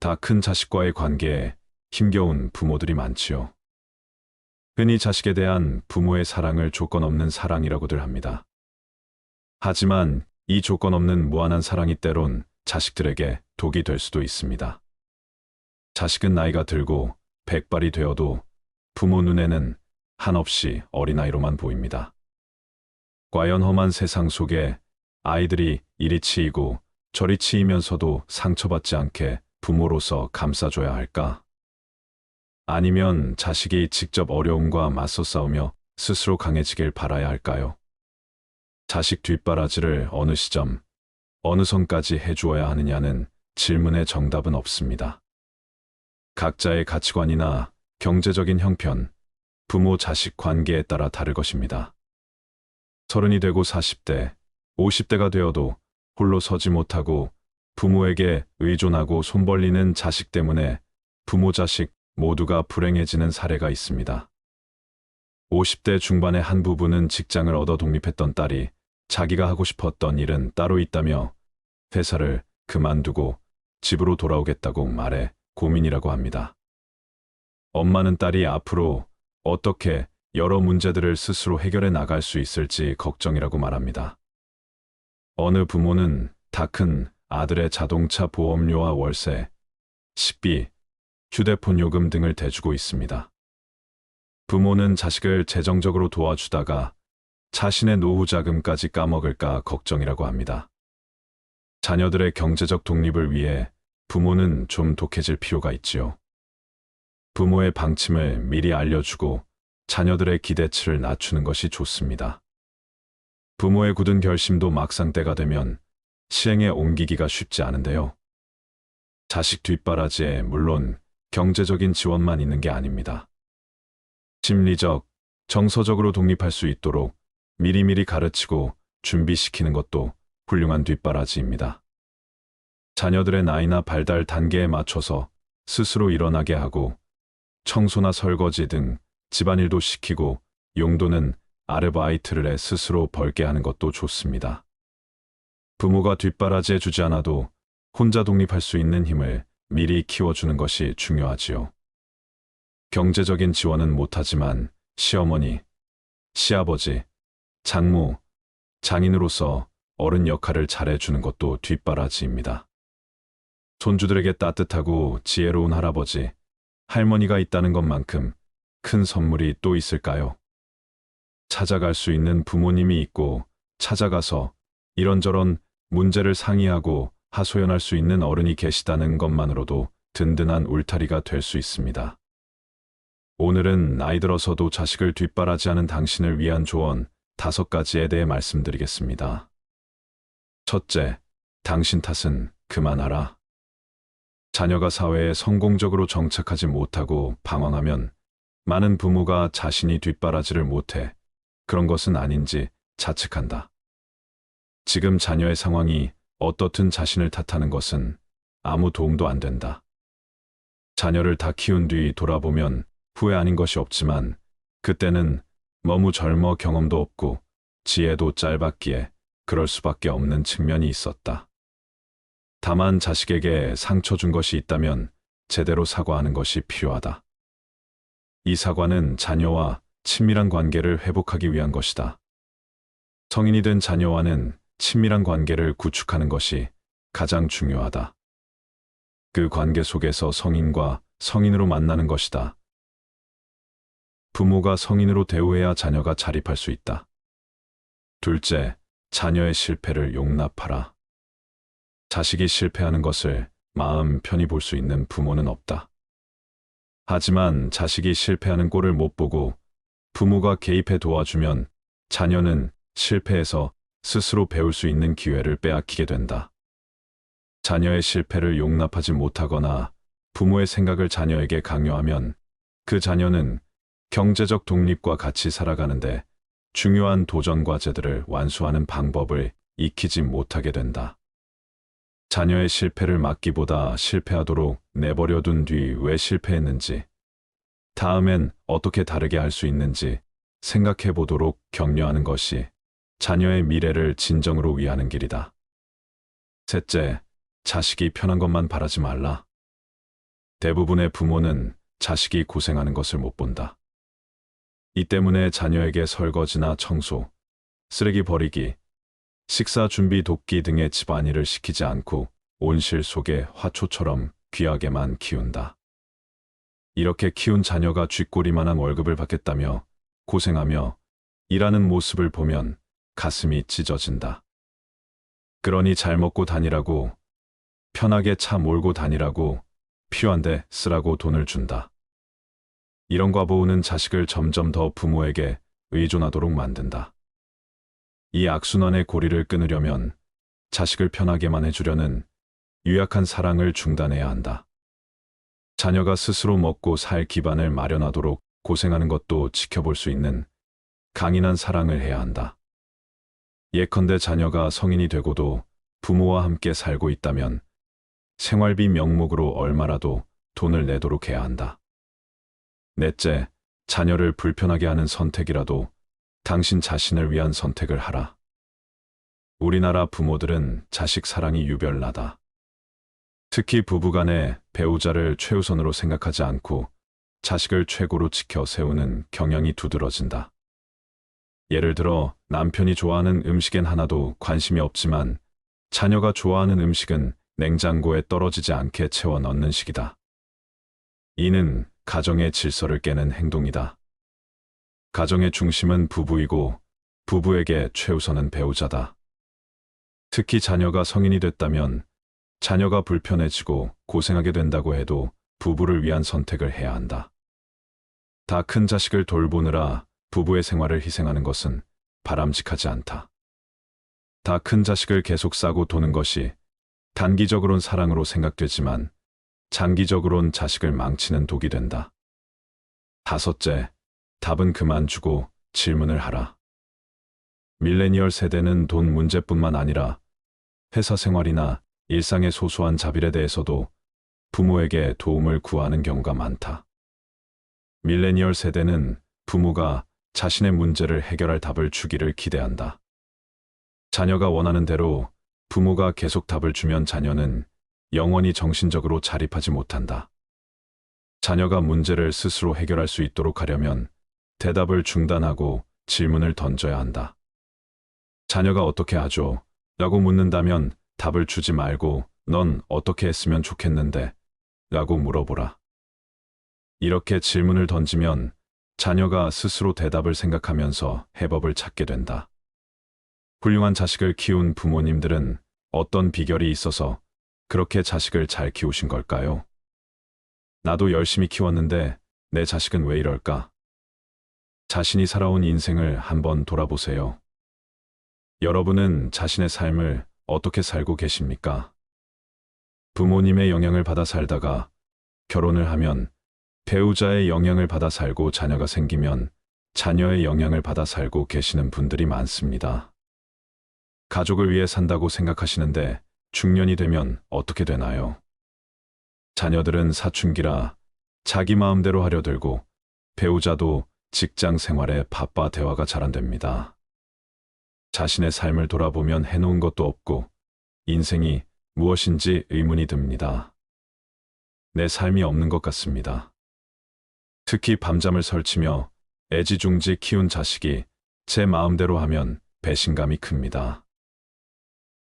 다 큰 자식과의 관계에 힘겨운 부모들이 많지요. 흔히 자식에 대한 부모의 사랑을 조건 없는 사랑이라고들 합니다. 하지만 이 조건 없는 무한한 사랑이 때론 자식들에게 독이 될 수도 있습니다. 자식은 나이가 들고 백발이 되어도 부모 눈에는 한없이 어린아이로만 보입니다. 과연 험한 세상 속에 아이들이 이리 치이고 저리 치이면서도 상처받지 않게 부모로서 감싸줘야 할까? 아니면 자식이 직접 어려움과 맞서 싸우며 스스로 강해지길 바라야 할까요? 자식 뒷바라지를 어느 시점, 어느 선까지 해주어야 하느냐는 질문의 정답은 없습니다. 각자의 가치관이나 경제적인 형편, 부모 자식 관계에 따라 다를 것입니다. 30이 되고 40대, 50대가 되어도 홀로 서지 못하고 부모에게 의존하고 손 벌리는 자식 때문에 부모 자식 모두가 불행해지는 사례가 있습니다. 50대 중반의 한 부부는 직장을 얻어 독립했던 딸이 자기가 하고 싶었던 일은 따로 있다며 회사를 그만두고 집으로 돌아오겠다고 말해 고민이라고 합니다. 엄마는 딸이 앞으로 어떻게 여러 문제들을 스스로 해결해 나갈 수 있을지 걱정이라고 말합니다. 어느 부모는 다 큰 아들의 자동차 보험료와 월세, 식비, 휴대폰 요금 등을 대주고 있습니다. 부모는 자식을 재정적으로 도와주다가 자신의 노후 자금까지 까먹을까 걱정이라고 합니다. 자녀들의 경제적 독립을 위해 부모는 좀 독해질 필요가 있지요. 부모의 방침을 미리 알려주고 자녀들의 기대치를 낮추는 것이 좋습니다. 부모의 굳은 결심도 막상 때가 되면 시행에 옮기기가 쉽지 않은데요. 자식 뒷바라지에 물론 경제적인 지원만 있는 게 아닙니다. 심리적, 정서적으로 독립할 수 있도록 미리미리 가르치고 준비시키는 것도 훌륭한 뒷바라지입니다. 자녀들의 나이나 발달 단계에 맞춰서 스스로 일어나게 하고 청소나 설거지 등 집안일도 시키고 용도는 아르바이트를 해 스스로 벌게 하는 것도 좋습니다. 부모가 뒷바라지해 주지 않아도 혼자 독립할 수 있는 힘을 미리 키워주는 것이 중요하지요. 경제적인 지원은 못하지만 시어머니, 시아버지, 장모, 장인으로서 어른 역할을 잘해주는 것도 뒷바라지입니다. 손주들에게 따뜻하고 지혜로운 할아버지, 할머니가 있다는 것만큼 큰 선물이 또 있을까요? 찾아갈 수 있는 부모님이 있고 찾아가서 이런저런 문제를 상의하고 하소연할 수 있는 어른이 계시다는 것만으로도 든든한 울타리가 될 수 있습니다. 오늘은 나이 들어서도 자식을 뒷바라지하는 당신을 위한 조언 5가지에 대해 말씀드리겠습니다. 첫째, 당신 탓은 그만하라. 자녀가 사회에 성공적으로 정착하지 못하고 방황하면 많은 부모가 자신이 뒷바라지를 못해 그런 것은 아닌지 자책한다. 지금 자녀의 상황이 어떻든 자신을 탓하는 것은 아무 도움도 안 된다. 자녀를 다 키운 뒤 돌아보면 후회 아닌 것이 없지만 그때는 너무 젊어 경험도 없고 지혜도 짧았기에 그럴 수밖에 없는 측면이 있었다. 다만 자식에게 상처 준 것이 있다면 제대로 사과하는 것이 필요하다. 이 사과는 자녀와 친밀한 관계를 회복하기 위한 것이다. 성인이 된 자녀와는 친밀한 관계를 구축하는 것이 가장 중요하다. 그 관계 속에서 성인과 성인으로 만나는 것이다. 부모가 성인으로 대우해야 자녀가 자립할 수 있다. 둘째, 자녀의 실패를 용납하라. 자식이 실패하는 것을 마음 편히 볼 수 있는 부모는 없다. 하지만 자식이 실패하는 꼴을 못 보고 부모가 개입해 도와주면 자녀는 실패해서 스스로 배울 수 있는 기회를 빼앗기게 된다. 자녀의 실패를 용납하지 못하거나 부모의 생각을 자녀에게 강요하면 그 자녀는 경제적 독립과 같이 살아가는데 중요한 도전 과제들을 완수하는 방법을 익히지 못하게 된다. 자녀의 실패를 막기보다 실패하도록 내버려둔 뒤 왜 실패했는지, 다음엔 어떻게 다르게 할 수 있는지 생각해 보도록 격려하는 것이 자녀의 미래를 진정으로 위하는 길이다. 셋째, 자식이 편한 것만 바라지 말라. 대부분의 부모는 자식이 고생하는 것을 못 본다. 이 때문에 자녀에게 설거지나 청소, 쓰레기 버리기, 식사 준비 돕기 등의 집안일을 시키지 않고 온실 속의 화초처럼 귀하게만 키운다. 이렇게 키운 자녀가 쥐꼬리만한 월급을 받겠다며 고생하며 일하는 모습을 보면 가슴이 찢어진다. 그러니 잘 먹고 다니라고, 편하게 차 몰고 다니라고, 필요한데 쓰라고 돈을 준다. 이런 과보우는 자식을 점점 더 부모에게 의존하도록 만든다. 이 악순환의 고리를 끊으려면 자식을 편하게만 해주려는 유약한 사랑을 중단해야 한다. 자녀가 스스로 먹고 살 기반을 마련하도록 고생하는 것도 지켜볼 수 있는 강인한 사랑을 해야 한다. 예컨대 자녀가 성인이 되고도 부모와 함께 살고 있다면 생활비 명목으로 얼마라도 돈을 내도록 해야 한다. 넷째, 자녀를 불편하게 하는 선택이라도 당신 자신을 위한 선택을 하라. 우리나라 부모들은 자식 사랑이 유별나다. 특히 부부간에 배우자를 최우선으로 생각하지 않고 자식을 최고로 지켜 세우는 경향이 두드러진다. 예를 들어 남편이 좋아하는 음식엔 하나도 관심이 없지만 자녀가 좋아하는 음식은 냉장고에 떨어지지 않게 채워 넣는 식이다. 이는 가정의 질서를 깨는 행동이다. 가정의 중심은 부부이고 부부에게 최우선은 배우자다. 특히 자녀가 성인이 됐다면 자녀가 불편해지고 고생하게 된다고 해도 부부를 위한 선택을 해야 한다. 다 큰 자식을 돌보느라 부부의 생활을 희생하는 것은 바람직하지 않다. 다 큰 자식을 계속 싸고 도는 것이 단기적으론 사랑으로 생각되지만 장기적으론 자식을 망치는 독이 된다. 다섯째, 답은 그만 주고 질문을 하라. 밀레니얼 세대는 돈 문제뿐만 아니라 회사 생활이나 일상의 소소한 자빌에 대해서도 부모에게 도움을 구하는 경우가 많다. 밀레니얼 세대는 부모가 자신의 문제를 해결할 답을 주기를 기대한다. 자녀가 원하는 대로 부모가 계속 답을 주면 자녀는 영원히 정신적으로 자립하지 못한다. 자녀가 문제를 스스로 해결할 수 있도록 하려면 대답을 중단하고 질문을 던져야 한다. 자녀가 어떻게 하죠? 라고 묻는다면 답을 주지 말고 넌 어떻게 했으면 좋겠는데? 라고 물어보라. 이렇게 질문을 던지면 자녀가 스스로 대답을 생각하면서 해법을 찾게 된다. 훌륭한 자식을 키운 부모님들은 어떤 비결이 있어서 그렇게 자식을 잘 키우신 걸까요? 나도 열심히 키웠는데 내 자식은 왜 이럴까? 자신이 살아온 인생을 한번 돌아보세요. 여러분은 자신의 삶을 어떻게 살고 계십니까? 부모님의 영향을 받아 살다가 결혼을 하면 배우자의 영향을 받아 살고 자녀가 생기면 자녀의 영향을 받아 살고 계시는 분들이 많습니다. 가족을 위해 산다고 생각하시는데 중년이 되면 어떻게 되나요? 자녀들은 사춘기라 자기 마음대로 하려 들고 배우자도 직장 생활에 바빠 대화가 잘 안 됩니다. 자신의 삶을 돌아보면 해놓은 것도 없고 인생이 무엇인지 의문이 듭니다. 내 삶이 없는 것 같습니다. 특히 밤잠을 설치며 애지중지 키운 자식이 제 마음대로 하면 배신감이 큽니다.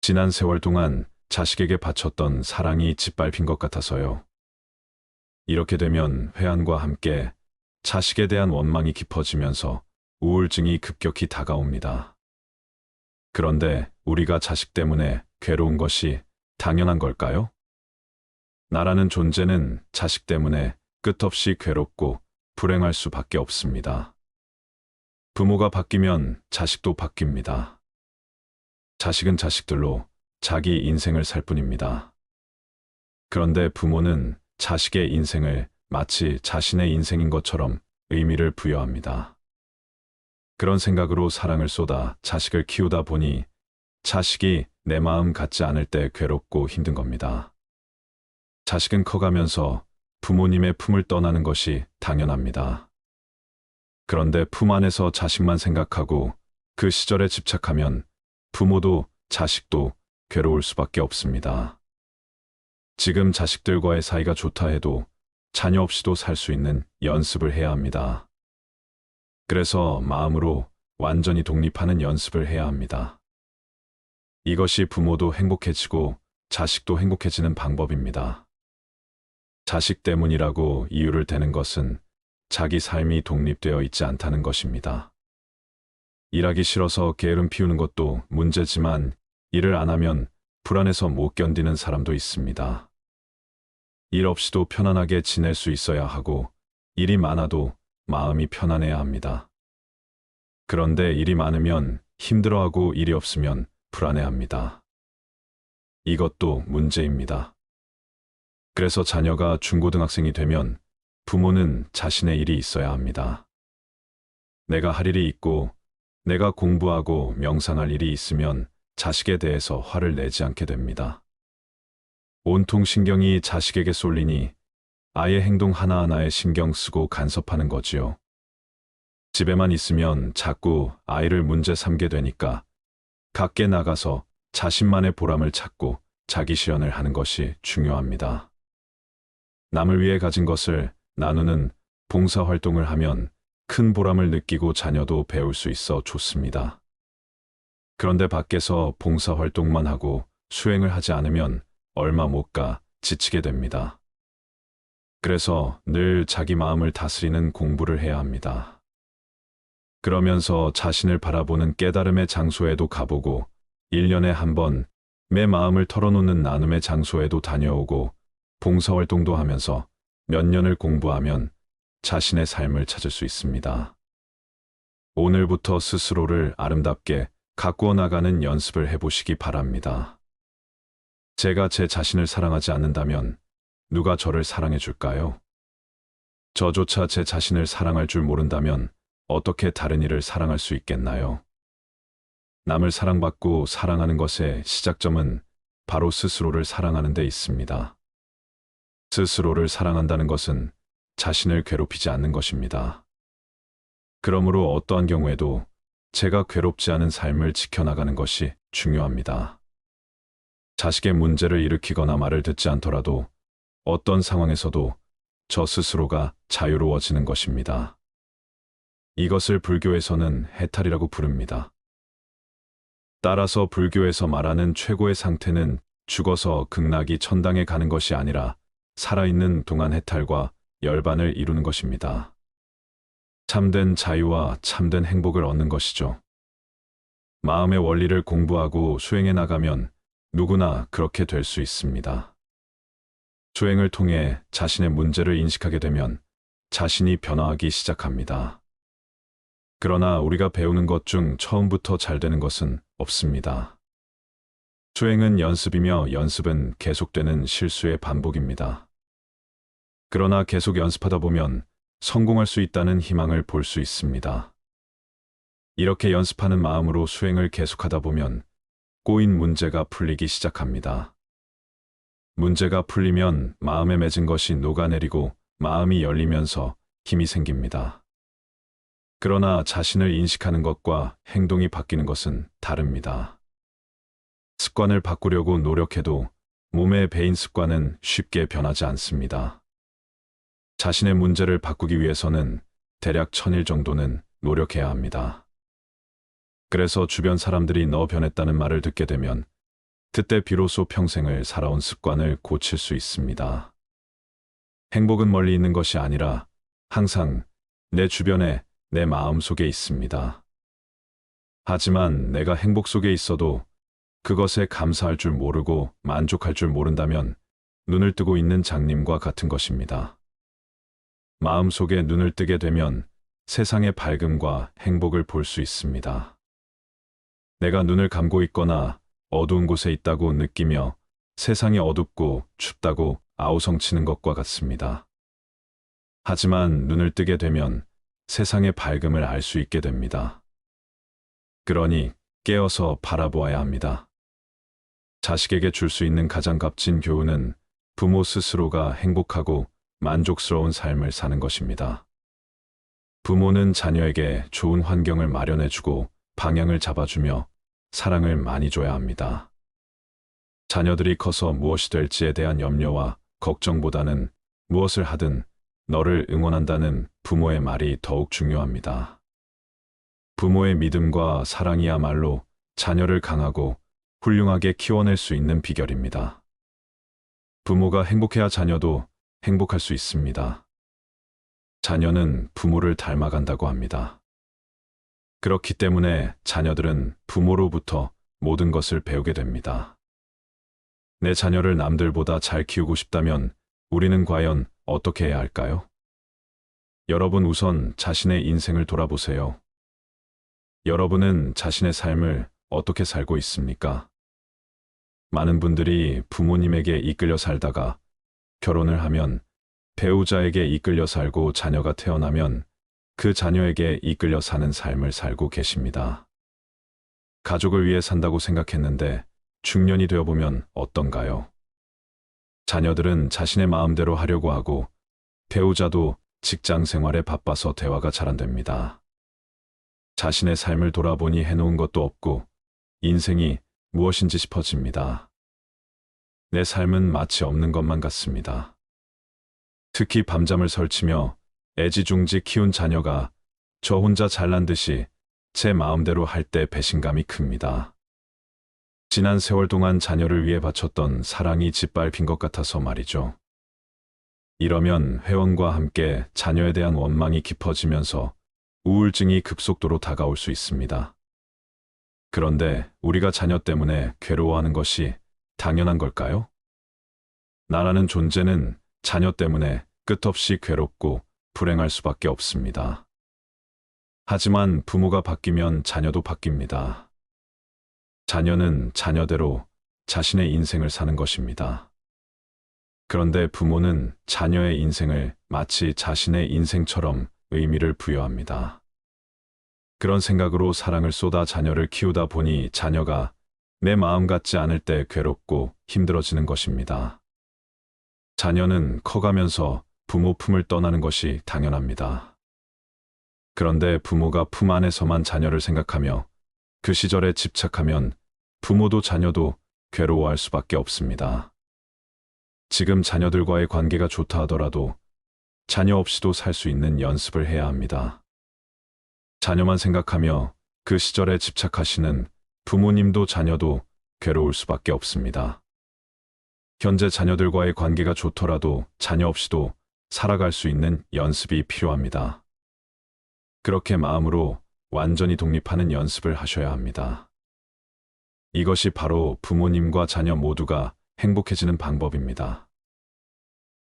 지난 세월 동안 자식에게 바쳤던 사랑이 짓밟힌 것 같아서요. 이렇게 되면 회한과 함께 자식에 대한 원망이 깊어지면서 우울증이 급격히 다가옵니다. 그런데 우리가 자식 때문에 괴로운 것이 당연한 걸까요? 나라는 존재는 자식 때문에 끝없이 괴롭고 불행할 수밖에 없습니다. 부모가 바뀌면 자식도 바뀝니다. 자식은 자식들로 자기 인생을 살 뿐입니다. 그런데 부모는 자식의 인생을 마치 자신의 인생인 것처럼 의미를 부여합니다. 그런 생각으로 사랑을 쏟아 자식을 키우다 보니 자식이 내 마음 같지 않을 때 괴롭고 힘든 겁니다. 자식은 커가면서 부모님의 품을 떠나는 것이 당연합니다. 그런데 품 안에서 자식만 생각하고 그 시절에 집착하면 부모도 자식도 괴로울 수밖에 없습니다. 지금 자식들과의 사이가 좋다 해도 자녀 없이도 살 수 있는 연습을 해야 합니다. 그래서 마음으로 완전히 독립하는 연습을 해야 합니다. 이것이 부모도 행복해지고 자식도 행복해지는 방법입니다. 자식 때문이라고 이유를 대는 것은 자기 삶이 독립되어 있지 않다는 것입니다. 일하기 싫어서 게으름 피우는 것도 문제지만 일을 안 하면 불안해서 못 견디는 사람도 있습니다. 일 없이도 편안하게 지낼 수 있어야 하고 일이 많아도 마음이 편안해야 합니다. 그런데 일이 많으면 힘들어하고 일이 없으면 불안해합니다. 이것도 문제입니다. 그래서 자녀가 중고등학생이 되면 부모는 자신의 일이 있어야 합니다. 내가 할 일이 있고 내가 공부하고 명상할 일이 있으면 자식에 대해서 화를 내지 않게 됩니다. 온통 신경이 자식에게 쏠리니 아이의 행동 하나하나에 신경 쓰고 간섭하는 거지요. 집에만 있으면 자꾸 아이를 문제 삼게 되니까 밖에 나가서 자신만의 보람을 찾고 자기 실현을 하는 것이 중요합니다. 남을 위해 가진 것을 나누는 봉사활동을 하면 큰 보람을 느끼고 자녀도 배울 수 있어 좋습니다. 그런데 밖에서 봉사활동만 하고 수행을 하지 않으면 얼마 못 가 지치게 됩니다. 그래서 늘 자기 마음을 다스리는 공부를 해야 합니다. 그러면서 자신을 바라보는 깨달음의 장소에도 가보고 1년에 한 번 내 마음을 털어놓는 나눔의 장소에도 다녀오고 봉사활동도 하면서 몇 년을 공부하면 자신의 삶을 찾을 수 있습니다. 오늘부터 스스로를 아름답게 가꾸어 나가는 연습을 해보시기 바랍니다. 제가 제 자신을 사랑하지 않는다면 누가 저를 사랑해 줄까요? 저조차 제 자신을 사랑할 줄 모른다면 어떻게 다른 이를 사랑할 수 있겠나요? 남을 사랑받고 사랑하는 것의 시작점은 바로 스스로를 사랑하는 데 있습니다. 스스로를 사랑한다는 것은 자신을 괴롭히지 않는 것입니다. 그러므로 어떠한 경우에도 제가 괴롭지 않은 삶을 지켜나가는 것이 중요합니다. 자식의 문제를 일으키거나 말을 듣지 않더라도 어떤 상황에서도 저 스스로가 자유로워지는 것입니다. 이것을 불교에서는 해탈이라고 부릅니다. 따라서 불교에서 말하는 최고의 상태는 죽어서 극락이 천당에 가는 것이 아니라 살아있는 동안 해탈과 열반을 이루는 것입니다. 참된 자유와 참된 행복을 얻는 것이죠. 마음의 원리를 공부하고 수행해 나가면 누구나 그렇게 될 수 있습니다. 수행을 통해 자신의 문제를 인식하게 되면 자신이 변화하기 시작합니다. 그러나 우리가 배우는 것 중 처음부터 잘 되는 것은 없습니다. 수행은 연습이며 연습은 계속되는 실수의 반복입니다. 그러나 계속 연습하다 보면 성공할 수 있다는 희망을 볼 수 있습니다. 이렇게 연습하는 마음으로 수행을 계속하다 보면 꼬인 문제가 풀리기 시작합니다. 문제가 풀리면 마음에 맺은 것이 녹아내리고 마음이 열리면서 힘이 생깁니다. 그러나 자신을 인식하는 것과 행동이 바뀌는 것은 다릅니다. 습관을 바꾸려고 노력해도 몸에 배인 습관은 쉽게 변하지 않습니다. 자신의 문제를 바꾸기 위해서는 대략 1000일 정도는 노력해야 합니다. 그래서 주변 사람들이 너 변했다는 말을 듣게 되면 그때 비로소 평생을 살아온 습관을 고칠 수 있습니다. 행복은 멀리 있는 것이 아니라 항상 내 주변에 내 마음 속에 있습니다. 하지만 내가 행복 속에 있어도 그것에 감사할 줄 모르고 만족할 줄 모른다면 눈을 뜨고 있는 장님과 같은 것입니다. 마음 속에 눈을 뜨게 되면 세상의 밝음과 행복을 볼 수 있습니다. 내가 눈을 감고 있거나 어두운 곳에 있다고 느끼며 세상이 어둡고 춥다고 아우성치는 것과 같습니다. 하지만 눈을 뜨게 되면 세상의 밝음을 알 수 있게 됩니다. 그러니 깨어서 바라보아야 합니다. 자식에게 줄 수 있는 가장 값진 교훈은 부모 스스로가 행복하고 만족스러운 삶을 사는 것입니다. 부모는 자녀에게 좋은 환경을 마련해주고 방향을 잡아주며 사랑을 많이 줘야 합니다. 자녀들이 커서 무엇이 될지에 대한 염려와 걱정보다는 무엇을 하든 너를 응원한다는 부모의 말이 더욱 중요합니다. 부모의 믿음과 사랑이야말로 자녀를 강하고 훌륭하게 키워낼 수 있는 비결입니다. 부모가 행복해야 자녀도 행복할 수 있습니다. 자녀는 부모를 닮아간다고 합니다. 그렇기 때문에 자녀들은 부모로부터 모든 것을 배우게 됩니다. 내 자녀를 남들보다 잘 키우고 싶다면 우리는 과연 어떻게 해야 할까요? 여러분 우선 자신의 인생을 돌아보세요. 여러분은 자신의 삶을 어떻게 살고 있습니까? 많은 분들이 부모님에게 이끌려 살다가 결혼을 하면 배우자에게 이끌려 살고 자녀가 태어나면 그 자녀에게 이끌려 사는 삶을 살고 계십니다. 가족을 위해 산다고 생각했는데 중년이 되어보면 어떤가요? 자녀들은 자신의 마음대로 하려고 하고 배우자도 직장 생활에 바빠서 대화가 잘 안 됩니다. 자신의 삶을 돌아보니 해놓은 것도 없고 인생이 무엇인지 싶어집니다. 내 삶은 마치 없는 것만 같습니다. 특히 밤잠을 설치며 애지중지 키운 자녀가 저 혼자 잘난 듯이 제 마음대로 할 때 배신감이 큽니다. 지난 세월 동안 자녀를 위해 바쳤던 사랑이 짓밟힌 것 같아서 말이죠. 이러면 회원과 함께 자녀에 대한 원망이 깊어지면서 우울증이 급속도로 다가올 수 있습니다. 그런데 우리가 자녀 때문에 괴로워하는 것이 당연한 걸까요? 나라는 존재는 자녀 때문에 끝없이 괴롭고 불행할 수밖에 없습니다. 하지만 부모가 바뀌면 자녀도 바뀝니다. 자녀는 자녀대로 자신의 인생을 사는 것입니다. 그런데 부모는 자녀의 인생을 마치 자신의 인생처럼 의미를 부여합니다. 그런 생각으로 사랑을 쏟아 자녀를 키우다 보니 자녀가 내 마음 같지 않을 때 괴롭고 힘들어지는 것입니다. 자녀는 커가면서 부모 품을 떠나는 것이 당연합니다. 그런데 부모가 품 안에서만 자녀를 생각하며 그 시절에 집착하면 부모도 자녀도 괴로워할 수밖에 없습니다. 지금 자녀들과의 관계가 좋다 하더라도 자녀 없이도 살 수 있는 연습을 해야 합니다. 자녀만 생각하며 그 시절에 집착하시는 부모님도 자녀도 괴로울 수밖에 없습니다. 현재 자녀들과의 관계가 좋더라도 자녀 없이도 살아갈 수 있는 연습이 필요합니다. 그렇게 마음으로 완전히 독립하는 연습을 하셔야 합니다. 이것이 바로 부모님과 자녀 모두가 행복해지는 방법입니다.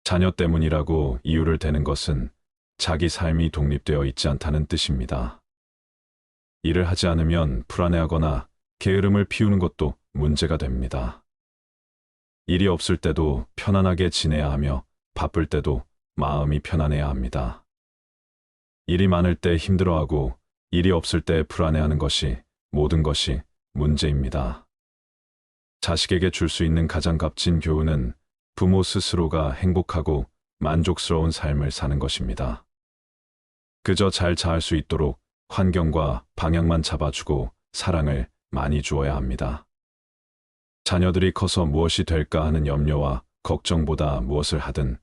자녀 때문이라고 이유를 대는 것은 자기 삶이 독립되어 있지 않다는 뜻입니다. 일을 하지 않으면 불안해하거나 게으름을 피우는 것도 문제가 됩니다. 일이 없을 때도 편안하게 지내야 하며 바쁠 때도 마음이 편안해야 합니다. 일이 많을 때 힘들어하고 일이 없을 때 불안해하는 것이 모든 것이 문제입니다. 자식에게 줄 수 있는 가장 값진 교훈은 부모 스스로가 행복하고 만족스러운 삶을 사는 것입니다. 그저 잘 자랄 수 있도록 환경과 방향만 잡아주고 사랑을 많이 주어야 합니다. 자녀들이 커서 무엇이 될까 하는 염려와 걱정보다 무엇을 하든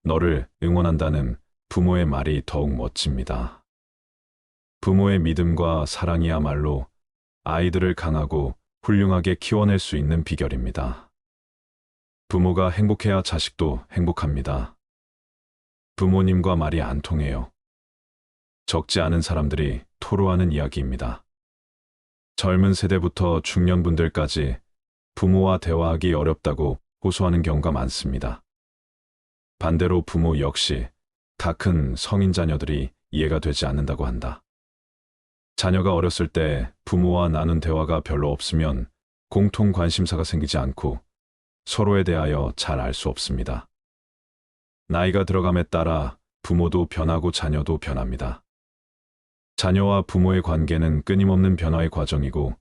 너를 응원한다는 부모의 말이 더욱 멋집니다. 부모의 믿음과 사랑이야말로 아이들을 강하고 훌륭하게 키워낼 수 있는 비결입니다. 부모가 행복해야 자식도 행복합니다. 부모님과 말이 안 통해요. 적지 않은 사람들이 토로하는 이야기입니다. 젊은 세대부터 중년분들까지 부모와 대화하기 어렵다고 호소하는 경우가 많습니다. 반대로 부모 역시 다 큰 성인 자녀들이 이해가 되지 않는다고 한다. 자녀가 어렸을 때 부모와 나눈 대화가 별로 없으면 공통 관심사가 생기지 않고 서로에 대하여 잘 알 수 없습니다. 나이가 들어감에 따라 부모도 변하고 자녀도 변합니다. 자녀와 부모의 관계는 끊임없는 변화의 과정이고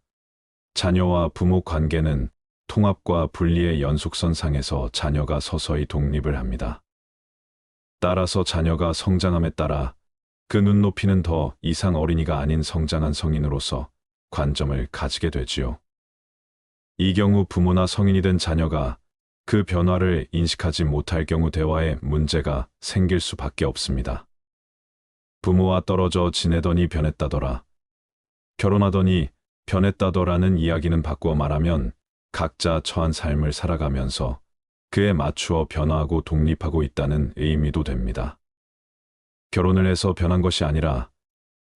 자녀와 부모 관계는 통합과 분리의 연속선상에서 자녀가 서서히 독립을 합니다. 따라서 자녀가 성장함에 따라 그 눈높이는 더 이상 어린이가 아닌 성장한 성인으로서 관점을 가지게 되지요. 이 경우 부모나 성인이 된 자녀가 그 변화를 인식하지 못할 경우 대화에 문제가 생길 수밖에 없습니다. 부모와 떨어져 지내더니 변했다더라. 결혼하더니 변했다더라는 이야기는 바꾸어 말하면 각자 처한 삶을 살아가면서 그에 맞추어 변화하고 독립하고 있다는 의미도 됩니다. 결혼을 해서 변한 것이 아니라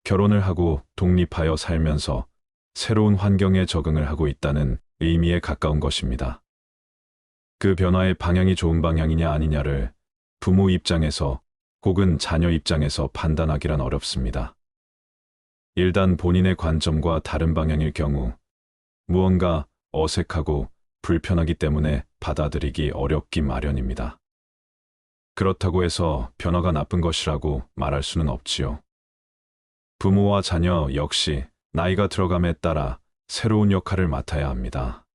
결혼을 하고 독립하여 살면서 새로운 환경에 적응을 하고 있다는 의미에 가까운 것입니다. 그 변화의 방향이 좋은 방향이냐 아니냐를 부모 입장에서 혹은 자녀 입장에서 판단하기란 어렵습니다. 일단 본인의 관점과 다른 방향일 경우 무언가 어색하고 불편하기 때문에 받아들이기 어렵기 마련입니다. 그렇다고 해서 변화가 나쁜 것이라고 말할 수는 없지요. 부모와 자녀 역시 나이가 들어감에 따라 새로운 역할을 맡아야 합니다.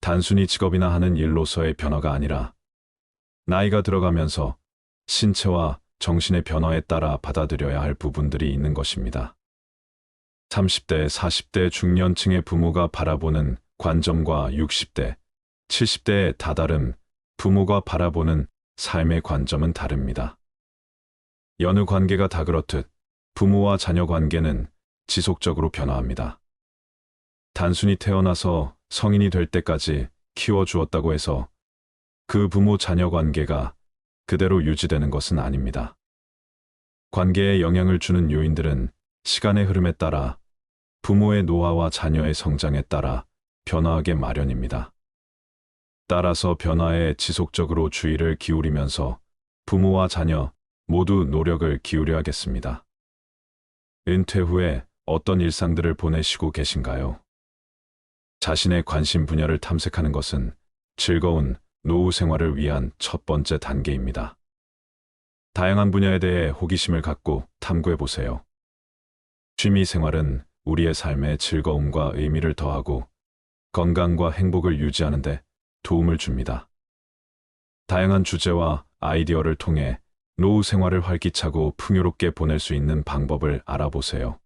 단순히 직업이나 하는 일로서의 변화가 아니라 나이가 들어가면서 신체와 정신의 변화에 따라 받아들여야 할 부분들이 있는 것입니다. 30대, 40대 중년층의 부모가 바라보는 관점과 60대, 70대의 다다른 부모가 바라보는 삶의 관점은 다릅니다. 여느 관계가 다 그렇듯 부모와 자녀 관계는 지속적으로 변화합니다. 단순히 태어나서 성인이 될 때까지 키워주었다고 해서 그 부모 자녀 관계가 그대로 유지되는 것은 아닙니다. 관계에 영향을 주는 요인들은 시간의 흐름에 따라 부모의 노화와 자녀의 성장에 따라 변화하게 마련입니다. 따라서 변화에 지속적으로 주의를 기울이면서 부모와 자녀 모두 노력을 기울여야겠습니다. 은퇴 후에 어떤 일상들을 보내시고 계신가요? 자신의 관심 분야를 탐색하는 것은 즐거운 노후 생활을 위한 첫 번째 단계입니다. 다양한 분야에 대해 호기심을 갖고 탐구해 보세요. 취미 생활은 우리의 삶에 즐거움과 의미를 더하고 건강과 행복을 유지하는 데 도움을 줍니다. 다양한 주제와 아이디어를 통해 노후 생활을 활기차고 풍요롭게 보낼 수 있는 방법을 알아보세요.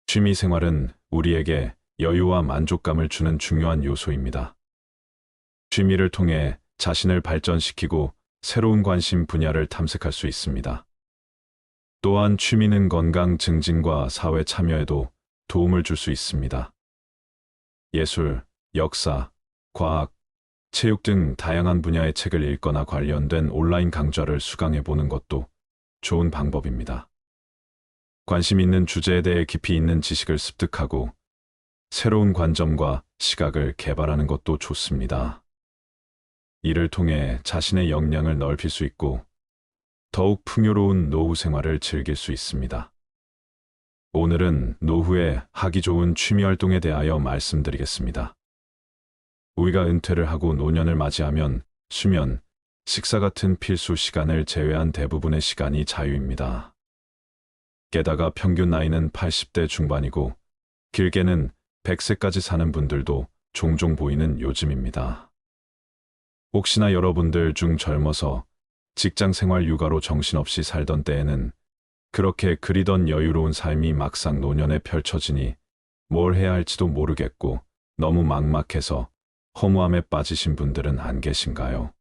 취미 생활은 우리에게 여유와 만족감을 주는 중요한 요소입니다. 취미를 통해 자신을 발전시키고 새로운 관심 분야를 탐색할 수 있습니다. 또한 취미는 건강 증진과 사회 참여에도 도움을 줄 수 있습니다. 예술, 역사, 과학, 체육 등 다양한 분야의 책을 읽거나 관련된 온라인 강좌를 수강해 보는 것도 좋은 방법입니다. 관심 있는 주제에 대해 깊이 있는 지식을 습득하고 새로운 관점과 시각을 개발하는 것도 좋습니다. 이를 통해 자신의 역량을 넓힐 수 있고 더욱 풍요로운 노후 생활을 즐길 수 있습니다. 오늘은 노후에 하기 좋은 취미 활동에 대하여 말씀드리겠습니다. 우리가 은퇴를 하고 노년을 맞이하면 수면, 식사 같은 필수 시간을 제외한 대부분의 시간이 자유입니다. 게다가 평균 나이는 80대 중반이고 길게는 100세까지 사는 분들도 종종 보이는 요즘입니다. 혹시나 여러분들 중 젊어서 직장 생활 육아로 정신없이 살던 때에는 그렇게 그리던 여유로운 삶이 막상 노년에 펼쳐지니 뭘 해야 할지도 모르겠고 너무 막막해서 허무함에 빠지신 분들은 안 계신가요?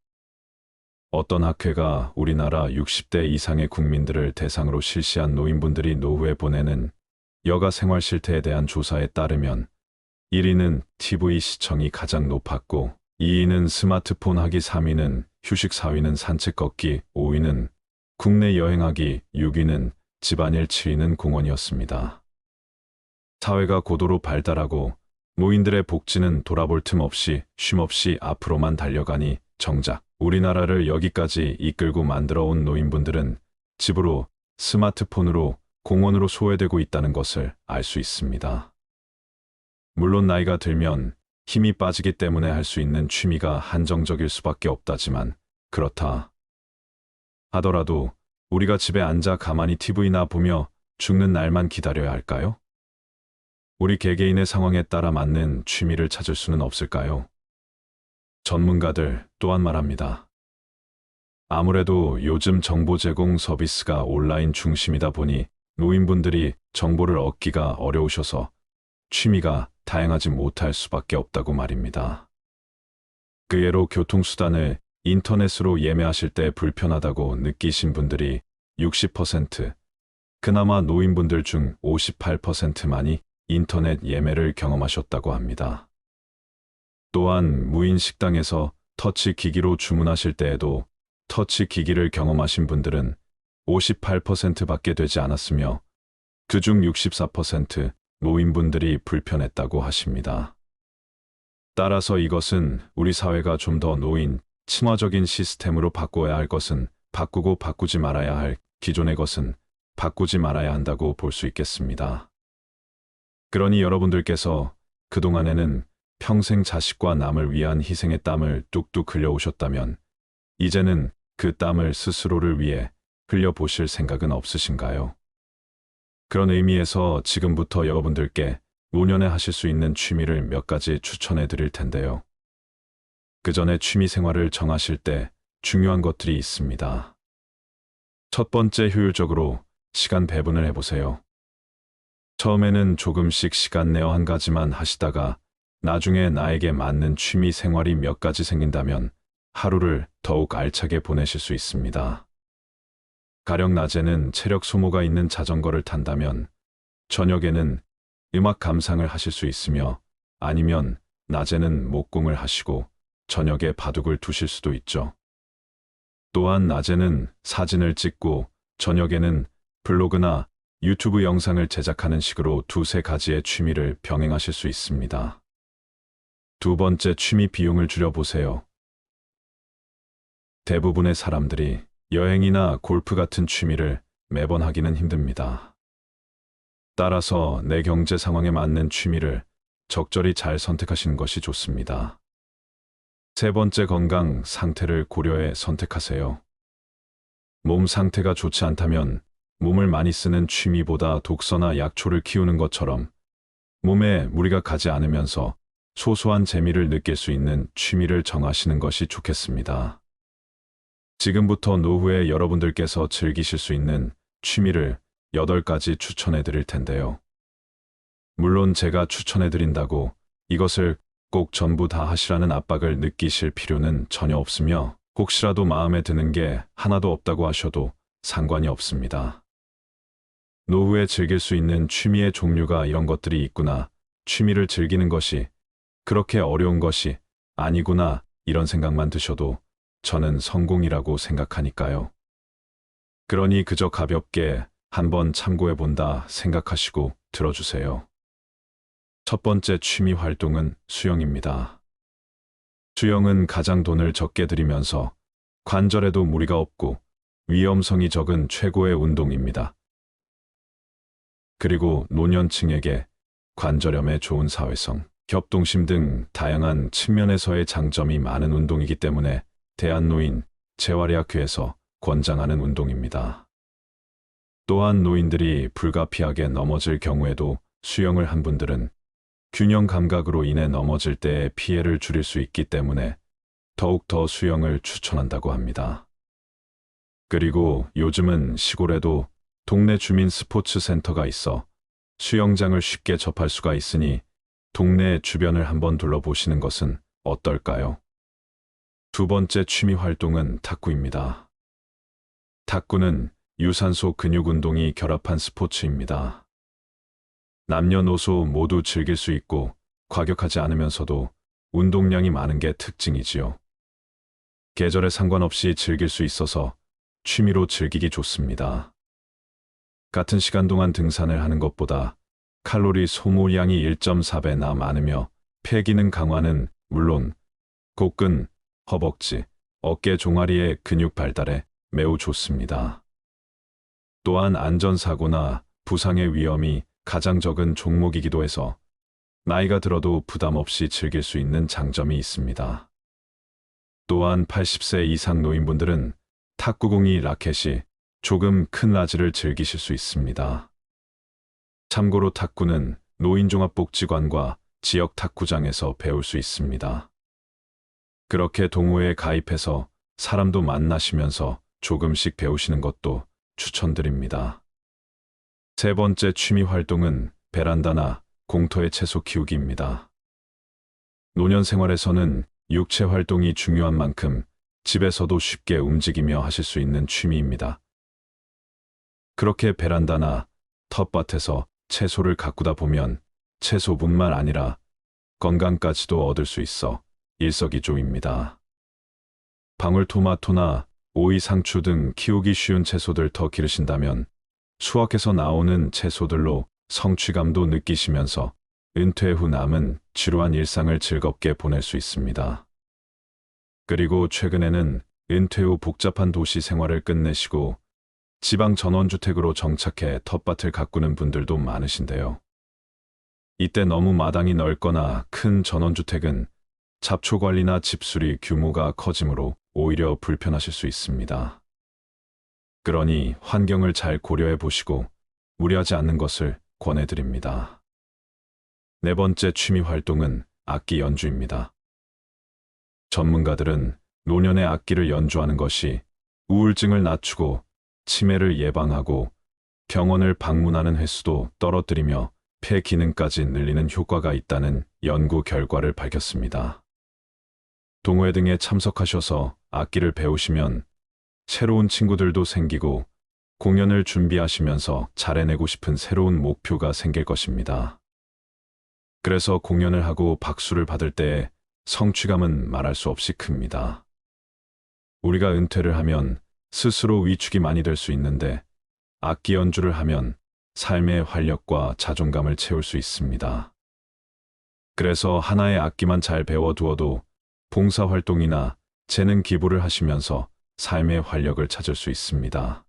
어떤 학회가 우리나라 60대 이상의 국민들을 대상으로 실시한 노인분들이 노후에 보내는 여가 생활 실태에 대한 조사에 따르면 1위는 TV 시청이 가장 높았고 2위는 스마트폰 하기, 3위는 휴식, 4위는 산책 걷기, 5위는 국내 여행하기, 6위는 집안일, 7위는 공원이었습니다. 사회가 고도로 발달하고 노인들의 복지는 돌아볼 틈 없이 쉼없이 앞으로만 달려가니 정작 우리나라를 여기까지 이끌고 만들어 온 노인분들은 집으로, 스마트폰으로, 공원으로 소외되고 있다는 것을 알 수 있습니다. 물론 나이가 들면 힘이 빠지기 때문에 할 수 있는 취미가 한정적일 수밖에 없다지만 그렇다 하더라도 우리가 집에 앉아 가만히 TV나 보며 죽는 날만 기다려야 할까요? 우리 개개인의 상황에 따라 맞는 취미를 찾을 수는 없을까요? 전문가들 또한 말합니다. 아무래도 요즘 정보 제공 서비스가 온라인 중심이다 보니 노인분들이 정보를 얻기가 어려우셔서 취미가 다양하지 못할 수밖에 없다고 말입니다. 그 예로 교통수단을 인터넷으로 예매하실 때 불편하다고 느끼신 분들이 60%, 그나마 노인분들 중 58%만이 인터넷 예매를 경험하셨다고 합니다. 또한 무인 식당에서 터치 기기로 주문하실 때에도 터치 기기를 경험하신 분들은 58%밖에 되지 않았으며 그중 64% 노인분들이 불편했다고 하십니다. 따라서 이것은 우리 사회가 좀 더 노인 친화적인 시스템으로 바꿔야 할 것은 바꾸고 바꾸지 말아야 할 기존의 것은 바꾸지 말아야 한다고 볼 수 있겠습니다. 그러니 여러분들께서 그동안에는 평생 자식과 남을 위한 희생의 땀을 뚝뚝 흘려오셨다면 이제는 그 땀을 스스로를 위해 흘려보실 생각은 없으신가요? 그런 의미에서 지금부터 여러분들께 노년에 하실 수 있는 취미를 몇 가지 추천해 드릴 텐데요. 그 전에 취미 생활을 정하실 때 중요한 것들이 있습니다. 첫 번째, 효율적으로 시간 배분을 해보세요. 처음에는 조금씩 시간 내어 한 가지만 하시다가 나중에 나에게 맞는 취미 생활이 몇 가지 생긴다면 하루를 더욱 알차게 보내실 수 있습니다. 가령 낮에는 체력 소모가 있는 자전거를 탄다면 저녁에는 음악 감상을 하실 수 있으며 아니면 낮에는 목공을 하시고 저녁에 바둑을 두실 수도 있죠. 또한 낮에는 사진을 찍고 저녁에는 블로그나 유튜브 영상을 제작하는 식으로 두세 가지의 취미를 병행하실 수 있습니다. 두 번째, 취미 비용을 줄여보세요. 대부분의 사람들이 여행이나 골프 같은 취미를 매번 하기는 힘듭니다. 따라서 내 경제 상황에 맞는 취미를 적절히 잘 선택하시는 것이 좋습니다. 세 번째, 건강 상태를 고려해 선택하세요. 몸 상태가 좋지 않다면 몸을 많이 쓰는 취미보다 독서나 약초를 키우는 것처럼 몸에 무리가 가지 않으면서 소소한 재미를 느낄 수 있는 취미를 정하시는 것이 좋겠습니다. 지금부터 노후에 여러분들께서 즐기실 수 있는 취미를 8가지 추천해 드릴 텐데요. 물론 제가 추천해 드린다고 이것을 꼭 전부 다 하시라는 압박을 느끼실 필요는 전혀 없으며 혹시라도 마음에 드는 게 하나도 없다고 하셔도 상관이 없습니다. 노후에 즐길 수 있는 취미의 종류가 이런 것들이 있구나, 취미를 즐기는 것이 그렇게 어려운 것이 아니구나, 이런 생각만 드셔도 저는 성공이라고 생각하니까요. 그러니 그저 가볍게 한번 참고해 본다 생각하시고 들어주세요. 첫 번째 취미 활동은 수영입니다. 수영은 가장 돈을 적게 들이면서 관절에도 무리가 없고 위험성이 적은 최고의 운동입니다. 그리고 노년층에게 관절염에 좋은 사회성, 협동심 등 다양한 측면에서의 장점이 많은 운동이기 때문에 대한노인 재활의학회에서 권장하는 운동입니다. 또한 노인들이 불가피하게 넘어질 경우에도 수영을 한 분들은 균형 감각으로 인해 넘어질 때의 피해를 줄일 수 있기 때문에 더욱더 수영을 추천한다고 합니다. 그리고 요즘은 시골에도 동네 주민 스포츠 센터가 있어 수영장을 쉽게 접할 수가 있으니 동네 주변을 한번 둘러보시는 것은 어떨까요? 두 번째 취미 활동은 탁구입니다. 탁구는 유산소 근육 운동이 결합한 스포츠입니다. 남녀노소 모두 즐길 수 있고 과격하지 않으면서도 운동량이 많은 게 특징이지요. 계절에 상관없이 즐길 수 있어서 취미로 즐기기 좋습니다. 같은 시간 동안 등산을 하는 것보다 칼로리 소모량이 1.4배나 많으며 폐기능 강화는 물론 복근, 허벅지, 어깨 종아리의 근육 발달에 매우 좋습니다. 또한 안전사고나 부상의 위험이 가장 적은 종목이기도 해서 나이가 들어도 부담 없이 즐길 수 있는 장점이 있습니다. 또한 80세 이상 노인분들은 탁구공이 라켓이 조금 큰 라지를 즐기실 수 있습니다. 참고로 탁구는 노인종합복지관과 지역 탁구장에서 배울 수 있습니다. 그렇게 동호회에 가입해서 사람도 만나시면서 조금씩 배우시는 것도 추천드립니다. 세 번째 취미 활동은 베란다나 공터의 채소 키우기입니다. 노년 생활에서는 육체 활동이 중요한 만큼 집에서도 쉽게 움직이며 하실 수 있는 취미입니다. 그렇게 베란다나 텃밭에서 채소를 가꾸다 보면 채소뿐만 아니라 건강까지도 얻을 수 있어 일석이조입니다. 방울토마토나 오이, 상추 등 키우기 쉬운 채소들 더 기르신다면 수확해서 나오는 채소들로 성취감도 느끼시면서 은퇴 후 남은 지루한 일상을 즐겁게 보낼 수 있습니다. 그리고 최근에는 은퇴 후 복잡한 도시 생활을 끝내시고 지방 전원주택으로 정착해 텃밭을 가꾸는 분들도 많으신데요. 이때 너무 마당이 넓거나 큰 전원주택은 잡초 관리나 집수리 규모가 커지므로 오히려 불편하실 수 있습니다. 그러니 환경을 잘 고려해 보시고 무리하지 않는 것을 권해드립니다. 네 번째 취미 활동은 악기 연주입니다. 전문가들은 노년에 악기를 연주하는 것이 우울증을 낮추고 치매를 예방하고 병원을 방문하는 횟수도 떨어뜨리며 폐 기능까지 늘리는 효과가 있다는 연구 결과를 밝혔습니다. 동호회 등에 참석하셔서 악기를 배우시면 새로운 친구들도 생기고 공연을 준비하시면서 잘해내고 싶은 새로운 목표가 생길 것입니다. 그래서 공연을 하고 박수를 받을 때의 성취감은 말할 수 없이 큽니다. 우리가 은퇴를 하면 스스로 위축이 많이 될 수 있는데 악기 연주를 하면 삶의 활력과 자존감을 채울 수 있습니다. 그래서 하나의 악기만 잘 배워두어도 봉사활동이나 재능 기부를 하시면서 삶의 활력을 찾을 수 있습니다.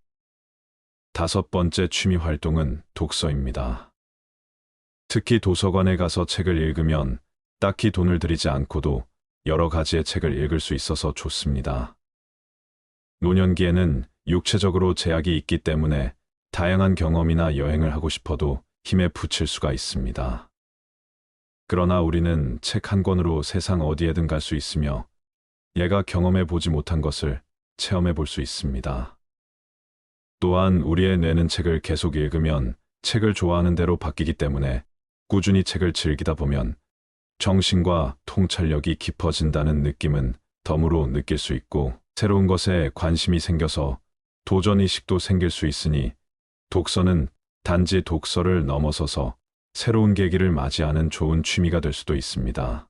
다섯 번째 취미 활동은 독서입니다. 특히 도서관에 가서 책을 읽으면 딱히 돈을 들이지 않고도 여러 가지의 책을 읽을 수 있어서 좋습니다. 노년기에는 육체적으로 제약이 있기 때문에 다양한 경험이나 여행을 하고 싶어도 힘에 부칠 수가 있습니다. 그러나 우리는 책 한 권으로 세상 어디에든 갈 수 있으며 얘가 경험해 보지 못한 것을 체험해 볼 수 있습니다. 또한 우리의 뇌는 책을 계속 읽으면 책을 좋아하는 대로 바뀌기 때문에 꾸준히 책을 즐기다 보면 정신과 통찰력이 깊어진다는 느낌은 덤으로 느낄 수 있고 새로운 것에 관심이 생겨서 도전의식도 생길 수 있으니 독서는 단지 독서를 넘어서서 새로운 계기를 맞이하는 좋은 취미가 될 수도 있습니다.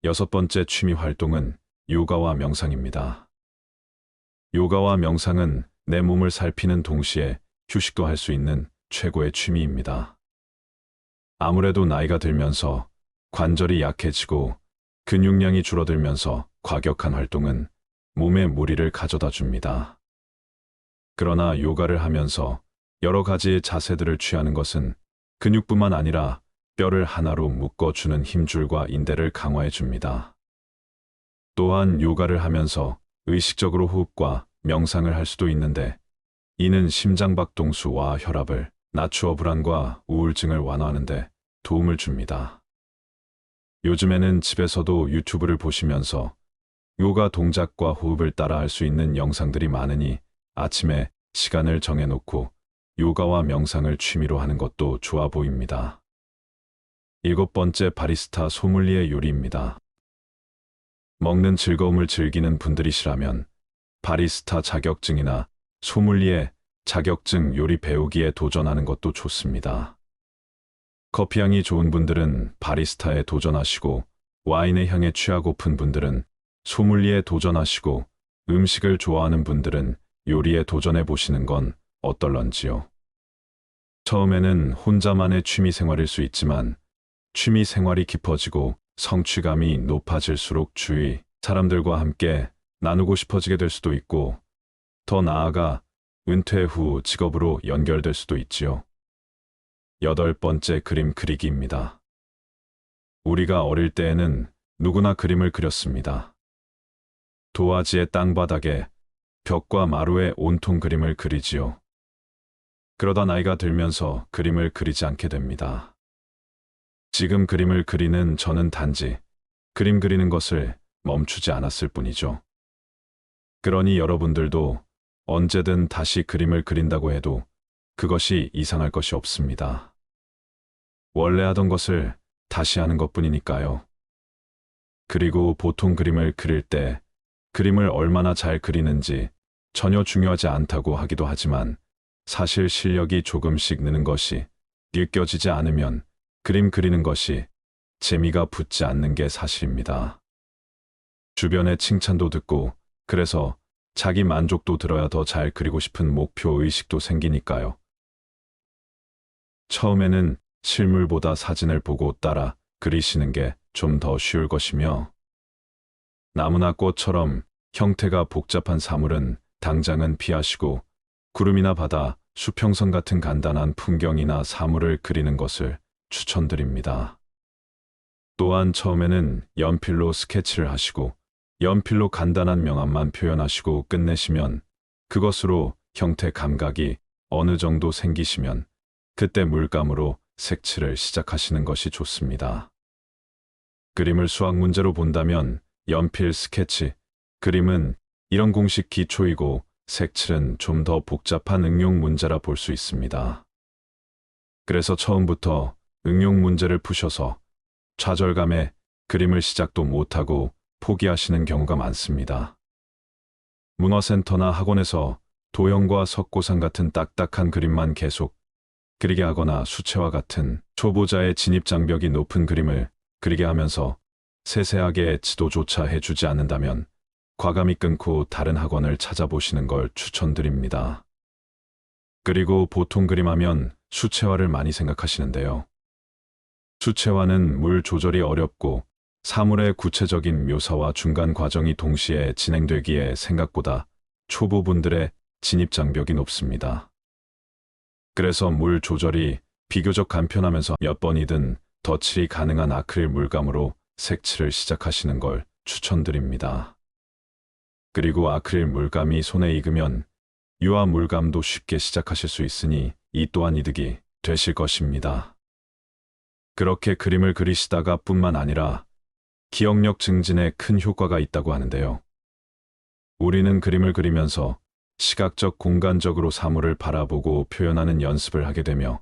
여섯 번째 취미 활동은 요가와 명상입니다. 요가와 명상은 내 몸을 살피는 동시에 휴식도 할 수 있는 최고의 취미입니다. 아무래도 나이가 들면서 관절이 약해지고 근육량이 줄어들면서 과격한 활동은 몸에 무리를 가져다 줍니다. 그러나 요가를 하면서 여러 가지의 자세들을 취하는 것은 근육뿐만 아니라 뼈를 하나로 묶어주는 힘줄과 인대를 강화해 줍니다. 또한 요가를 하면서 의식적으로 호흡과 명상을 할 수도 있는데 이는 심장박동수와 혈압을 낮추어 불안과 우울증을 완화하는 데 도움을 줍니다. 요즘에는 집에서도 유튜브를 보시면서 요가 동작과 호흡을 따라 할 수 있는 영상들이 많으니 아침에 시간을 정해놓고 요가와 명상을 취미로 하는 것도 좋아 보입니다. 일곱 번째, 바리스타 소믈리에 요리입니다. 먹는 즐거움을 즐기는 분들이시라면 바리스타 자격증이나 소믈리에 자격증 요리 배우기에 도전하는 것도 좋습니다. 커피향이 좋은 분들은 바리스타에 도전하시고 와인의 향에 취하고픈 분들은 소믈리에 도전하시고 음식을 좋아하는 분들은 요리에 도전해 보시는 건 어떨런지요. 처음에는 혼자만의 취미 생활일 수 있지만 취미 생활이 깊어지고 성취감이 높아질수록 주위 사람들과 함께 나누고 싶어지게 될 수도 있고 더 나아가 은퇴 후 직업으로 연결될 수도 있지요. 여덟 번째, 그림 그리기입니다. 우리가 어릴 때에는 누구나 그림을 그렸습니다. 도화지의 땅바닥에 벽과 마루에 온통 그림을 그리지요. 그러다 나이가 들면서 그림을 그리지 않게 됩니다. 지금 그림을 그리는 저는 단지 그림 그리는 것을 멈추지 않았을 뿐이죠. 그러니 여러분들도 언제든 다시 그림을 그린다고 해도 그것이 이상할 것이 없습니다. 원래 하던 것을 다시 하는 것뿐이니까요. 그리고 보통 그림을 그릴 때 그림을 얼마나 잘 그리는지 전혀 중요하지 않다고 하기도 하지만 사실 실력이 조금씩 느는 것이 느껴지지 않으면 그림 그리는 것이 재미가 붙지 않는 게 사실입니다. 주변의 칭찬도 듣고 그래서 자기 만족도 들어야 더 잘 그리고 싶은 목표 의식도 생기니까요. 처음에는 실물보다 사진을 보고 따라 그리시는 게 좀 더 쉬울 것이며 나무나 꽃처럼 형태가 복잡한 사물은 당장은 피하시고 구름이나 바다, 수평선 같은 간단한 풍경이나 사물을 그리는 것을 추천드립니다. 또한 처음에는 연필로 스케치를 하시고 연필로 간단한 명암만 표현하시고 끝내시면 그것으로 형태 감각이 어느 정도 생기시면 그때 물감으로 색칠을 시작하시는 것이 좋습니다. 그림을 수학 문제로 본다면 연필 스케치, 그림은 이런 공식 기초이고 색칠은 좀 더 복잡한 응용 문제라 볼 수 있습니다. 그래서 처음부터 응용 문제를 푸셔서 좌절감에 그림을 시작도 못하고 포기하시는 경우가 많습니다. 문화센터나 학원에서 도형과 석고상 같은 딱딱한 그림만 계속 그리게 하거나 수채화 같은 초보자의 진입장벽이 높은 그림을 그리게 하면서 세세하게 지도조차 해주지 않는다면 과감히 끊고 다른 학원을 찾아보시는 걸 추천드립니다. 그리고 보통 그림하면 수채화를 많이 생각하시는데요. 수채화는 물 조절이 어렵고 사물의 구체적인 묘사와 중간 과정이 동시에 진행되기에 생각보다 초보분들의 진입장벽이 높습니다. 그래서 물 조절이 비교적 간편하면서 몇 번이든 덧칠이 가능한 아크릴 물감으로 색칠을 시작하시는 걸 추천드립니다. 그리고 아크릴 물감이 손에 익으면 유화 물감도 쉽게 시작하실 수 있으니 이 또한 이득이 되실 것입니다. 그렇게 그림을 그리시다가 뿐만 아니라 기억력 증진에 큰 효과가 있다고 하는데요. 우리는 그림을 그리면서 시각적 공간적으로 사물을 바라보고 표현하는 연습을 하게 되며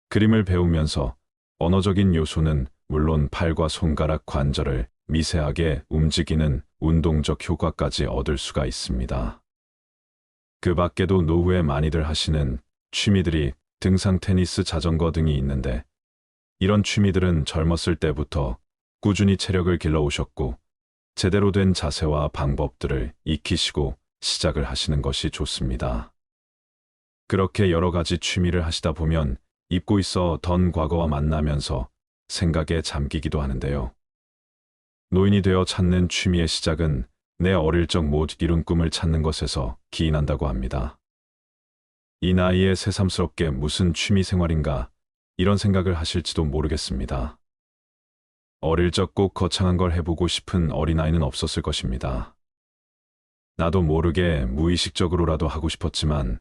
그림을 배우면서 언어적인 요소는 물론 팔과 손가락 관절을 미세하게 움직이는 운동적 효과까지 얻을 수가 있습니다. 그 밖에도 노후에 많이들 하시는 취미들이 등산, 테니스, 자전거 등이 있는데 이런 취미들은 젊었을 때부터 꾸준히 체력을 길러오셨고 제대로 된 자세와 방법들을 익히시고 시작을 하시는 것이 좋습니다. 그렇게 여러 가지 취미를 하시다 보면 잊고 있었던 과거와 만나면서 생각에 잠기기도 하는데요. 노인이 되어 찾는 취미의 시작은 내 어릴 적 못 이룬 꿈을 찾는 것에서 기인한다고 합니다. 이 나이에 새삼스럽게 무슨 취미 생활인가 이런 생각을 하실지도 모르겠습니다. 어릴 적 꼭 거창한 걸 해보고 싶은 어린아이는 없었을 것입니다. 나도 모르게 무의식적으로라도 하고 싶었지만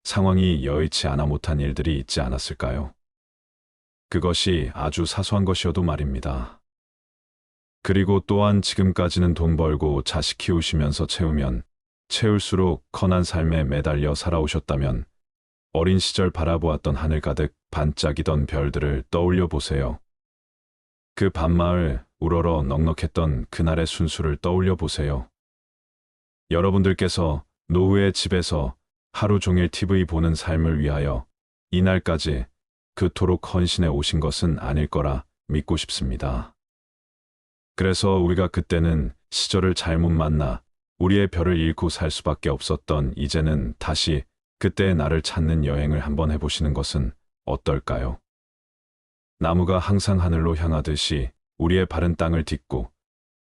상황이 여의치 않아 못한 일들이 있지 않았을까요? 그것이 아주 사소한 것이어도 말입니다. 그리고 또한 지금까지는 돈 벌고 자식 키우시면서 채우면 채울수록 커난 삶에 매달려 살아오셨다면 어린 시절 바라보았던 하늘 가득 반짝이던 별들을 떠올려 보세요. 그 밤마을 우러러 넉넉했던 그날의 순수를 떠올려 보세요. 여러분들께서 노후의 집에서 하루 종일 TV 보는 삶을 위하여 이날까지 그토록 헌신해 오신 것은 아닐 거라 믿고 싶습니다. 그래서 우리가 그때는 시절을 잘못 만나 우리의 별을 잃고 살 수밖에 없었던 이제는 다시 그때의 나를 찾는 여행을 한번 해보시는 것은 어떨까요? 나무가 항상 하늘로 향하듯이 우리의 발은 땅을 딛고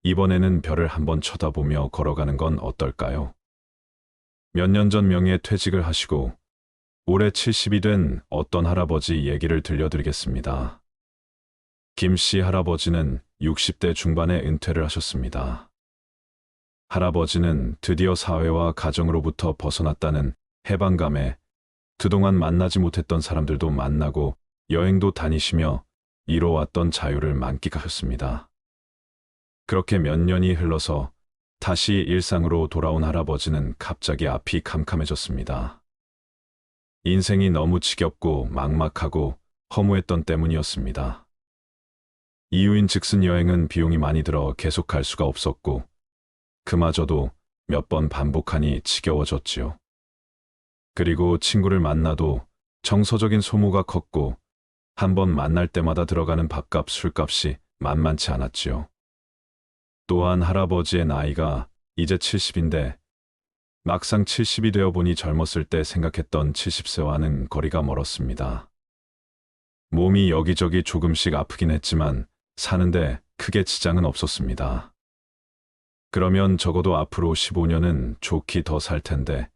이번에는 별을 한번 쳐다보며 걸어가는 건 어떨까요? 몇 년 전 명예 퇴직을 하시고 올해 70이 된 어떤 할아버지 얘기를 들려드리겠습니다. 김 씨 할아버지는 60대 중반에 은퇴를 하셨습니다. 할아버지는 드디어 사회와 가정으로부터 벗어났다는 해방감에 그동안 만나지 못했던 사람들도 만나고 여행도 다니시며 이뤄왔던 자유를 만끽하셨습니다. 그렇게 몇 년이 흘러서 다시 일상으로 돌아온 할아버지는 갑자기 앞이 캄캄해졌습니다. 인생이 너무 지겹고 막막하고 허무했던 때문이었습니다. 이유인 즉슨 여행은 비용이 많이 들어 계속 갈 수가 없었고 그마저도 몇 번 반복하니 지겨워졌지요. 그리고 친구를 만나도 정서적인 소모가 컸고 한 번 만날 때마다 들어가는 밥값, 술값이 만만치 않았지요. 또한 할아버지의 나이가 이제 70인데 막상 70이 되어 보니 젊었을 때 생각했던 70세와는 거리가 멀었습니다. 몸이 여기저기 조금씩 아프긴 했지만 사는데 크게 지장은 없었습니다. 그러면 적어도 앞으로 15년은 좋게 더 살 텐데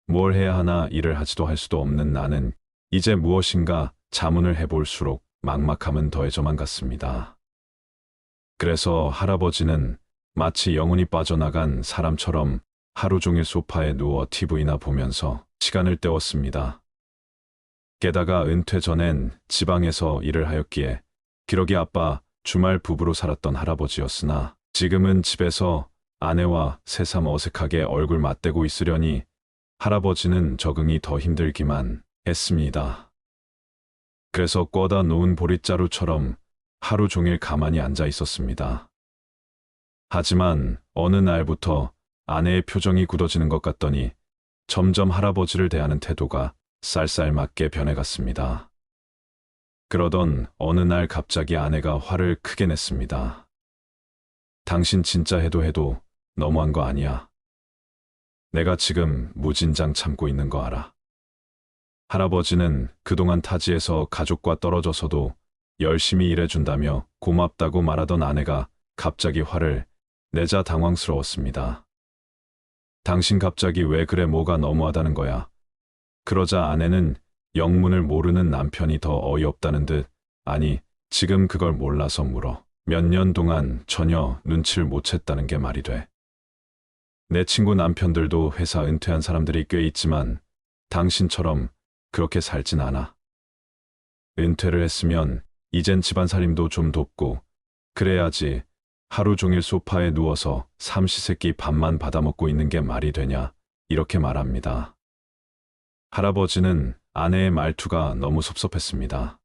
뭘 해야 하나 일을 하지도 할 수도 없는 나는 이제 무엇인가 자문을 해볼수록 막막함은 더해져만 갔습니다. 그래서 할아버지는 마치 영혼이 빠져나간 사람처럼 하루 종일 소파에 누워 TV나 보면서 시간을 때웠습니다. 게다가 은퇴 전엔 지방에서 일을 하였기에 기러기 아빠 주말 부부로 살았던 할아버지였으나 지금은 집에서 아내와 새삼 어색하게 얼굴 맞대고 있으려니 할아버지는 적응이 더 힘들기만 했습니다. 그래서 꿔다 놓은 보릿자루처럼 하루 종일 가만히 앉아 있었습니다. 하지만 어느 날부터 아내의 표정이 굳어지는 것 같더니 점점 할아버지를 대하는 태도가 쌀쌀맞게 변해갔습니다. 그러던 어느 날 갑자기 아내가 화를 크게 냈습니다. 당신 진짜 해도 너무한 거 아니야? 내가 지금 무진장 참고 있는 거 알아? 할아버지는 그동안 타지에서 가족과 떨어져서도 열심히 일해준다며 고맙다고 말하던 아내가 갑자기 화를 내자 당황스러웠습니다. 당신 갑자기 왜 그래, 뭐가 너무하다는 거야? 그러자 아내는 영문을 모르는 남편이 더 어이없다는 듯 아니 지금 그걸 몰라서 물어. 몇 년 동안 전혀 눈치를 못 챘다는 게 말이 돼. 내 친구 남편들도 회사 은퇴한 사람들이 꽤 있지만 당신처럼 그렇게 살진 않아. 은퇴를 했으면 이젠 집안살림도 좀 돕고 그래야지 하루 종일 소파에 누워서 삼시세끼 밥만 받아먹고 있는 게 말이 되냐 이렇게 말합니다. 할아버지는 아내의 말투가 너무 섭섭했습니다.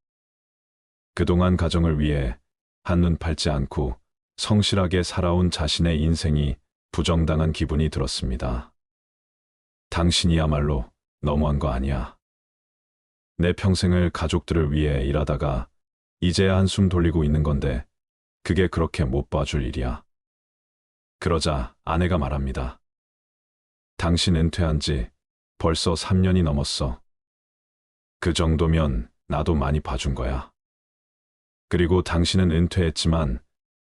그동안 가정을 위해 한눈 팔지 않고 성실하게 살아온 자신의 인생이 부정당한 기분이 들었습니다. 당신이야말로 너무한 거 아니야. 내 평생을 가족들을 위해 일하다가 이제야 한숨 돌리고 있는 건데 그게 그렇게 못 봐줄 일이야. 그러자 아내가 말합니다. 당신 은퇴한 지 벌써 3년이 넘었어. 그 정도면 나도 많이 봐준 거야. 그리고 당신은 은퇴했지만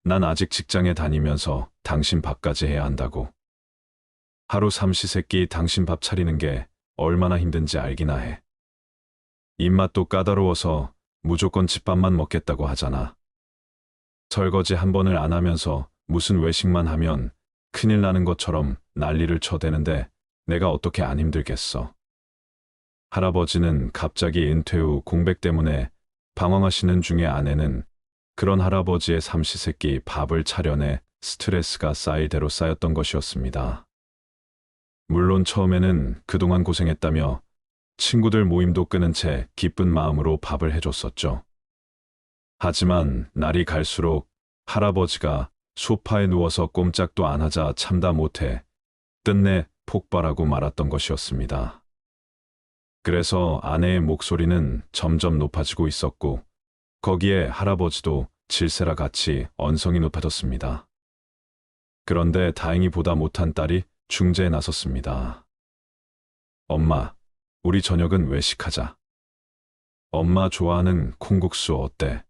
난 아직 직장에 다니면서 당신 밥까지 해야 한다고. 하루 삼시세끼 당신 밥 차리는 게 얼마나 힘든지 알기나 해. 입맛도 까다로워서 무조건 집밥만 먹겠다고 하잖아. 설거지 한 번을 안 하면서 무슨 외식만 하면 큰일 나는 것처럼 난리를 쳐대는데 내가 어떻게 안 힘들겠어. 할아버지는 갑자기 은퇴 후 공백 때문에 방황하시는 중에 아내는 그런 할아버지의 삼시세끼 밥을 차려내 스트레스가 쌓일 대로 쌓였던 것이었습니다. 물론 처음에는 그동안 고생했다며 친구들 모임도 끊은 채 기쁜 마음으로 밥을 해줬었죠. 하지만 날이 갈수록 할아버지가 소파에 누워서 꼼짝도 안 하자 참다 못해 끝내 폭발하고 말았던 것이었습니다. 그래서 아내의 목소리는 점점 높아지고 있었고 거기에 할아버지도 질세라 같이 언성이 높아졌습니다. 그런데 다행히 보다 못한 딸이 중재에 나섰습니다. 엄마, 우리 저녁은 외식하자. 엄마 좋아하는 콩국수 어때?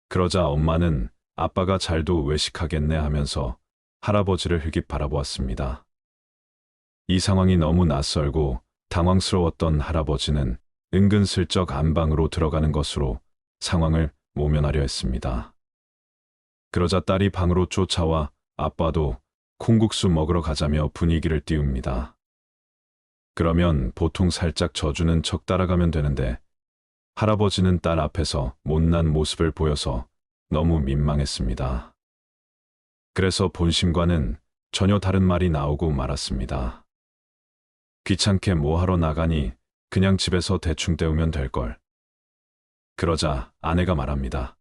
그러자 엄마는 아빠가 잘도 외식하겠네 하면서 할아버지를 흘깃 바라보았습니다. 이 상황이 너무 낯설고 당황스러웠던 할아버지는 은근슬쩍 안방으로 들어가는 것으로 상황을 모면하려 했습니다. 그러자 딸이 방으로 쫓아와 아빠도 콩국수 먹으러 가자며 분위기를 띄웁니다. 그러면 보통 살짝 져주는 척 따라가면 되는데 할아버지는 딸 앞에서 못난 모습을 보여서 너무 민망했습니다. 그래서 본심과는 전혀 다른 말이 나오고 말았습니다. 귀찮게 뭐하러 나가니 그냥 집에서 대충 때우면 될걸. 그러자 아내가 말합니다.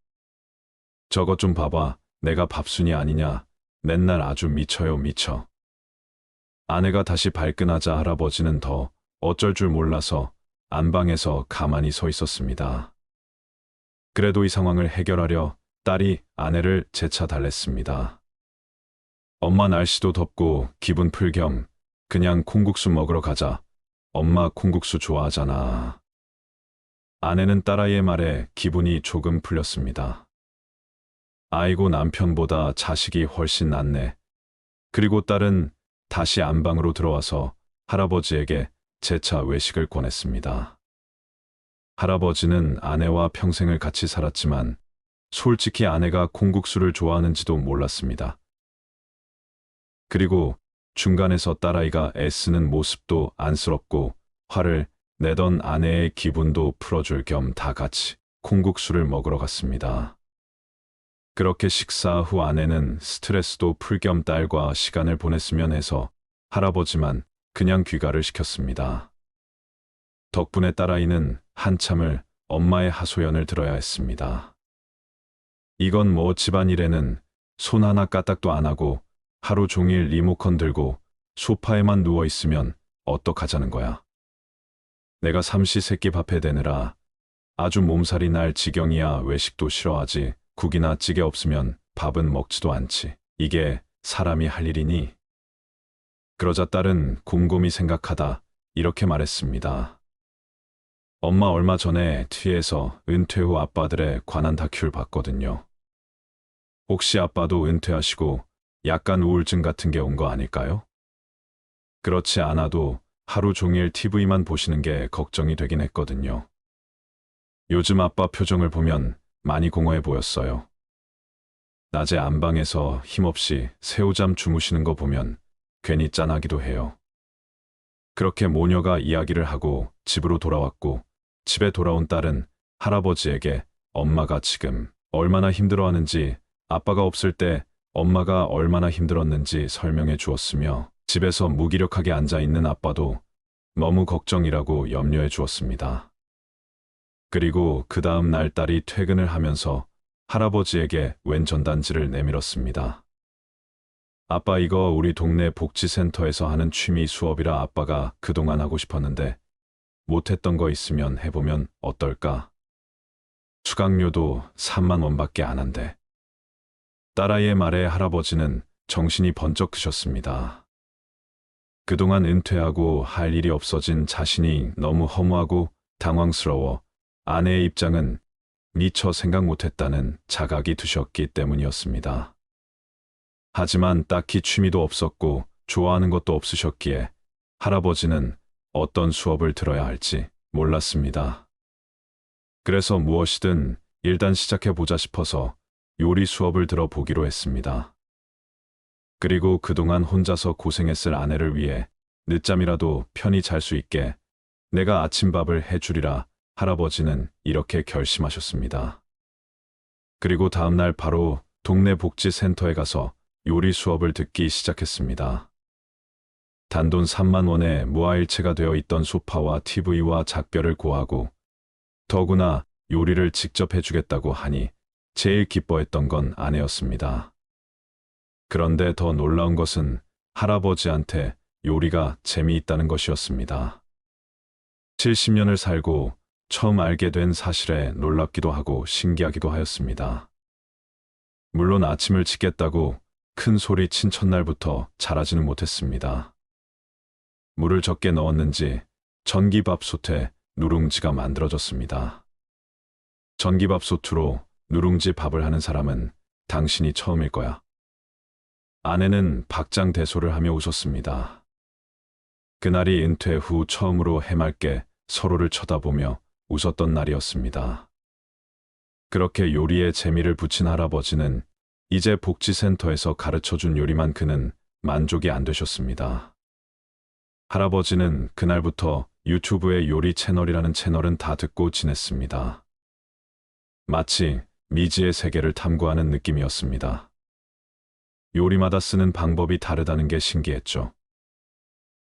저것 좀 봐봐. 내가 밥순이 아니냐. 맨날 아주 미쳐요, 미쳐. 아내가 다시 발끈하자 할아버지는 더 어쩔 줄 몰라서 안방에서 가만히 서 있었습니다. 그래도 이 상황을 해결하려 딸이 아내를 재차 달랬습니다. 엄마 날씨도 덥고 기분 풀 겸 그냥 콩국수 먹으러 가자. 엄마 콩국수 좋아하잖아. 아내는 딸아이의 말에 기분이 조금 풀렸습니다. 아이고 남편보다 자식이 훨씬 낫네. 그리고 딸은 다시 안방으로 들어와서 할아버지에게 재차 외식을 권했습니다. 할아버지는 아내와 평생을 같이 살았지만 솔직히 아내가 콩국수를 좋아하는지도 몰랐습니다. 그리고 중간에서 딸아이가 애쓰는 모습도 안쓰럽고 화를 내던 아내의 기분도 풀어줄 겸 다 같이 콩국수를 먹으러 갔습니다. 그렇게 식사 후 아내는 스트레스도 풀 겸 딸과 시간을 보냈으면 해서 할아버지만 그냥 귀가를 시켰습니다. 덕분에 딸아이는 한참을 엄마의 하소연을 들어야 했습니다. 이건 뭐 집안일에는 손 하나 까딱도 안 하고 하루 종일 리모컨 들고 소파에만 누워 있으면 어떡하자는 거야. 내가 삼시세끼 밥해 대느라 아주 몸살이 날 지경이야. 외식도 싫어하지. 국이나 찌개 없으면 밥은 먹지도 않지. 이게 사람이 할 일이니? 그러자 딸은 곰곰이 생각하다 이렇게 말했습니다. 엄마 얼마 전에 TV에서 은퇴 후 아빠들에 관한 다큐를 봤거든요. 혹시 아빠도 은퇴하시고 약간 우울증 같은 게 온 거 아닐까요? 그렇지 않아도 하루 종일 TV만 보시는 게 걱정이 되긴 했거든요. 요즘 아빠 표정을 보면 많이 공허해 보였어요. 낮에 안방에서 힘없이 새우잠 주무시는 거 보면 괜히 짠하기도 해요. 그렇게 모녀가 이야기를 하고 집으로 돌아왔고 집에 돌아온 딸은 할아버지에게 엄마가 지금 얼마나 힘들어하는지 아빠가 없을 때 엄마가 얼마나 힘들었는지 설명해 주었으며 집에서 무기력하게 앉아있는 아빠도 너무 걱정이라고 염려해 주었습니다. 그리고 그 다음 날 딸이 퇴근을 하면서 할아버지에게 웬 전단지를 내밀었습니다. 아빠 이거 우리 동네 복지센터에서 하는 취미 수업이라 아빠가 그동안 하고 싶었는데 못했던 거 있으면 해보면 어떨까? 수강료도 3만 원밖에 안 한대. 딸아이의 말에 할아버지는 정신이 번쩍 드셨습니다. 그동안 은퇴하고 할 일이 없어진 자신이 너무 허무하고 당황스러워 아내의 입장은 미처 생각 못했다는 자각이 드셨기 때문이었습니다. 하지만 딱히 취미도 없었고 좋아하는 것도 없으셨기에 할아버지는 어떤 수업을 들어야 할지 몰랐습니다. 그래서 무엇이든 일단 시작해보자 싶어서 요리 수업을 들어보기로 했습니다. 그리고 그동안 혼자서 고생했을 아내를 위해 늦잠이라도 편히 잘 수 있게 내가 아침밥을 해주리라 할아버지는 이렇게 결심하셨습니다. 그리고 다음날 바로 동네 복지센터에 가서 요리 수업을 듣기 시작했습니다. 단돈 3만 원에 무아일체가 되어 있던 소파와 TV와 작별을 고하고 더구나 요리를 직접 해주겠다고 하니 제일 기뻐했던 건 아내였습니다. 그런데 더 놀라운 것은 할아버지한테 요리가 재미있다는 것이었습니다. 70년을 살고 처음 알게 된 사실에 놀랍기도 하고 신기하기도 하였습니다. 물론 아침을 짓겠다고 큰 소리 친 첫날부터 잘하지는 못했습니다. 물을 적게 넣었는지 전기밥솥에 누룽지가 만들어졌습니다. 전기밥솥으로 누룽지 밥을 하는 사람은 당신이 처음일 거야. 아내는 박장대소를 하며 웃었습니다. 그날이 은퇴 후 처음으로 해맑게 서로를 쳐다보며 웃었던 날이었습니다. 그렇게 요리에 재미를 붙인 할아버지는 이제 복지센터에서 가르쳐준 요리만 그는 만족이 안 되셨습니다. 할아버지는 그날부터 유튜브의 요리 채널이라는 채널은 다 듣고 지냈습니다. 마치 미지의 세계를 탐구하는 느낌이었습니다. 요리마다 쓰는 방법이 다르다는 게 신기했죠.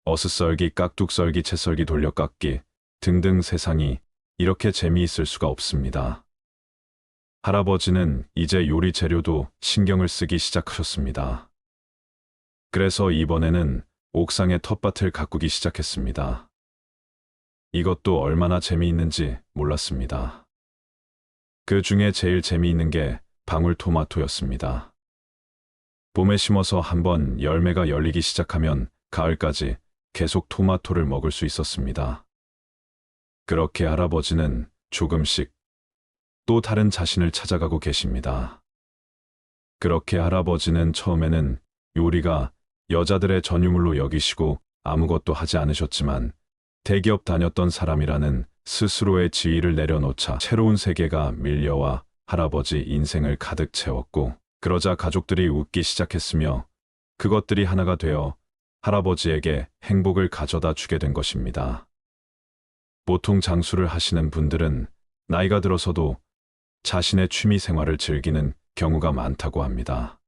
어슷썰기, 깍둑썰기, 채썰기, 돌려깎기 등등 세상이 이렇게 재미있을 수가 없습니다. 할아버지는 이제 요리 재료도 신경을 쓰기 시작하셨습니다. 그래서 이번에는 옥상에 텃밭을 가꾸기 시작했습니다. 이것도 얼마나 재미있는지 몰랐습니다. 그 중에 제일 재미있는 게 방울토마토였습니다. 봄에 심어서 한번 열매가 열리기 시작하면 가을까지 계속 토마토를 먹을 수 있었습니다. 그렇게 할아버지는 조금씩 또 다른 자신을 찾아가고 계십니다. 그렇게 할아버지는 처음에는 요리가 여자들의 전유물로 여기시고 아무것도 하지 않으셨지만 대기업 다녔던 사람이라는 스스로의 지위를 내려놓자 새로운 세계가 밀려와 할아버지 인생을 가득 채웠고, 그러자 가족들이 웃기 시작했으며 그것들이 하나가 되어 할아버지에게 행복을 가져다 주게 된 것입니다. 보통 장수를 하시는 분들은 나이가 들어서도 자신의 취미 생활을 즐기는 경우가 많다고 합니다.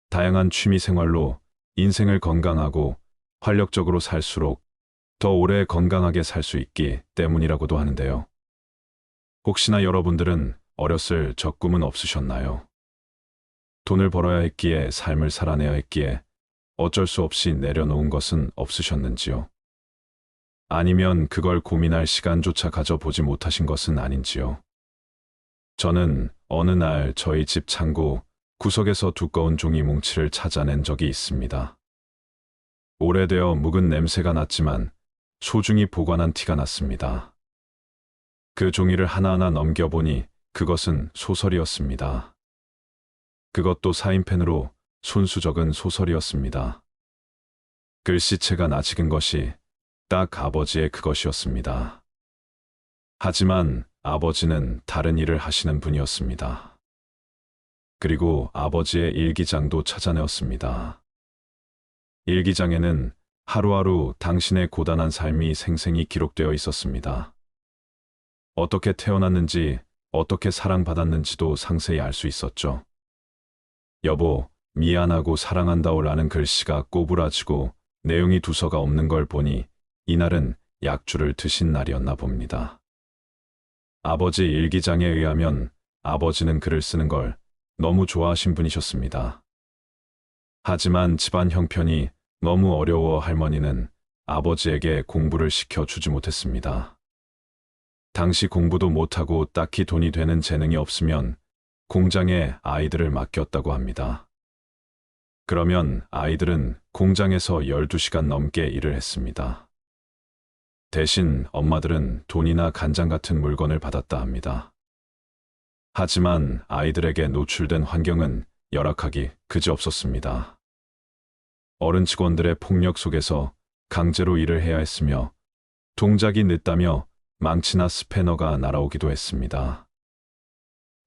다양한 취미 생활로 인생을 건강하고 활력적으로 살수록 더 오래 건강하게 살 수 있기 때문이라고도 하는데요. 혹시나 여러분들은 어렸을 적 꿈은 없으셨나요? 돈을 벌어야 했기에, 삶을 살아내야 했기에 어쩔 수 없이 내려놓은 것은 없으셨는지요? 아니면 그걸 고민할 시간조차 가져보지 못하신 것은 아닌지요? 저는 어느 날 저희 집 창고 구석에서 두꺼운 종이 뭉치를 찾아낸 적이 있습니다. 오래되어 묵은 냄새가 났지만 소중히 보관한 티가 났습니다. 그 종이를 하나하나 넘겨보니 그것은 소설이었습니다. 그것도 사인펜으로 손수 적은 소설이었습니다. 글씨체가 낯익은 것이 딱 아버지의 그것이었습니다. 하지만 아버지는 다른 일을 하시는 분이었습니다. 그리고 아버지의 일기장도 찾아내었습니다. 일기장에는 하루하루 당신의 고단한 삶이 생생히 기록되어 있었습니다. 어떻게 태어났는지, 어떻게 사랑받았는지도 상세히 알 수 있었죠. 여보, 미안하고 사랑한다오라는 글씨가 꼬부라지고 내용이 두서가 없는 걸 보니 이날은 약주를 드신 날이었나 봅니다. 아버지 일기장에 의하면 아버지는 글을 쓰는 걸 너무 좋아하신 분이셨습니다. 하지만 집안 형편이 너무 어려워 할머니는 아버지에게 공부를 시켜주지 못했습니다. 당시 공부도 못하고 딱히 돈이 되는 재능이 없으면 공장에 아이들을 맡겼다고 합니다. 그러면 아이들은 공장에서 12시간 넘게 일을 했습니다. 대신 엄마들은 돈이나 간장 같은 물건을 받았다 합니다. 하지만 아이들에게 노출된 환경은 열악하기 그지없었습니다. 어른 직원들의 폭력 속에서 강제로 일을 해야 했으며 동작이 늦다며 망치나 스패너가 날아오기도 했습니다.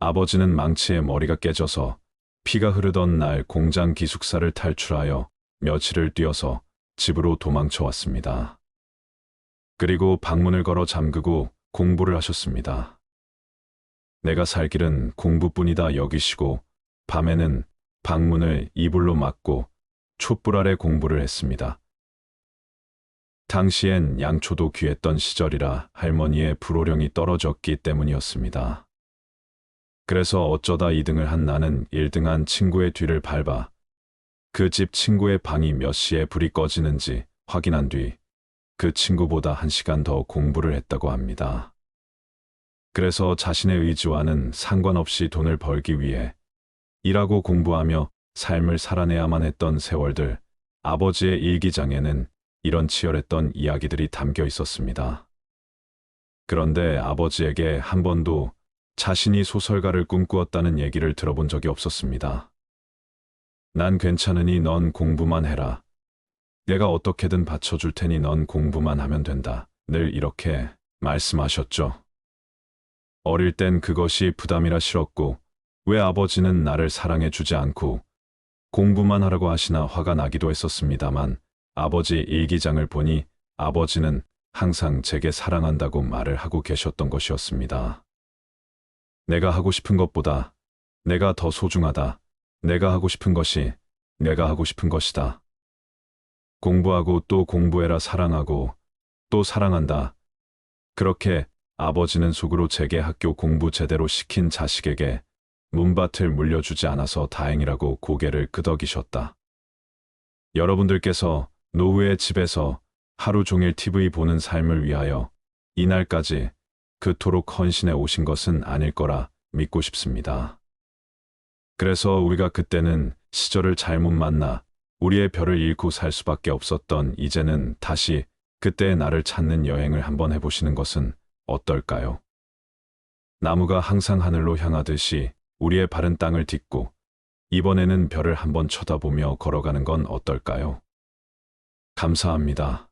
아버지는 망치에 머리가 깨져서 피가 흐르던 날 공장 기숙사를 탈출하여 며칠을 뛰어서 집으로 도망쳐 왔습니다. 그리고 방문을 걸어 잠그고 공부를 하셨습니다. 내가 살 길은 공부뿐이다 여기시고 밤에는 방문을 이불로 막고 촛불 아래 공부를 했습니다. 당시엔 양초도 귀했던 시절이라 할머니의 불호령이 떨어졌기 때문이었습니다. 그래서 어쩌다 2등을 한 나는 1등한 친구의 뒤를 밟아 그 집 친구의 방이 몇 시에 불이 꺼지는지 확인한 뒤 그 친구보다 1시간 더 공부를 했다고 합니다. 그래서 자신의 의지와는 상관없이 돈을 벌기 위해 일하고 공부하며 삶을 살아내야만 했던 세월들, 아버지의 일기장에는 이런 치열했던 이야기들이 담겨 있었습니다. 그런데 아버지에게 한 번도 자신이 소설가를 꿈꾸었다는 얘기를 들어본 적이 없었습니다. 난 괜찮으니 넌 공부만 해라. 내가 어떻게든 받쳐줄 테니 넌 공부만 하면 된다. 늘 이렇게 말씀하셨죠. 어릴 땐 그것이 부담이라 싫었고 왜 아버지는 나를 사랑해 주지 않고 공부만 하라고 하시나 화가 나기도 했었습니다만 아버지 일기장을 보니 아버지는 항상 제게 사랑한다고 말을 하고 계셨던 것이었습니다. 내가 하고 싶은 것보다 내가 더 소중하다. 내가 하고 싶은 것이 내가 하고 싶은 것이다. 공부하고 또 공부해라. 사랑하고 또 사랑한다. 그렇게 아버지는 속으로 제게 학교 공부 제대로 시킨 자식에게 문밭을 물려주지 않아서 다행이라고 고개를 끄덕이셨다. 여러분들께서 노후의 집에서 하루 종일 TV 보는 삶을 위하여 이날까지 그토록 헌신해 오신 것은 아닐 거라 믿고 싶습니다. 그래서 우리가 그때는 시절을 잘못 만나 우리의 별을 잃고 살 수밖에 없었던 이제는 다시 그때의 나를 찾는 여행을 한번 해보시는 것은 어떨까요? 나무가 항상 하늘로 향하듯이 우리의 발은 땅을 딛고 이번에는 별을 한번 쳐다보며 걸어가는 건 어떨까요? 감사합니다.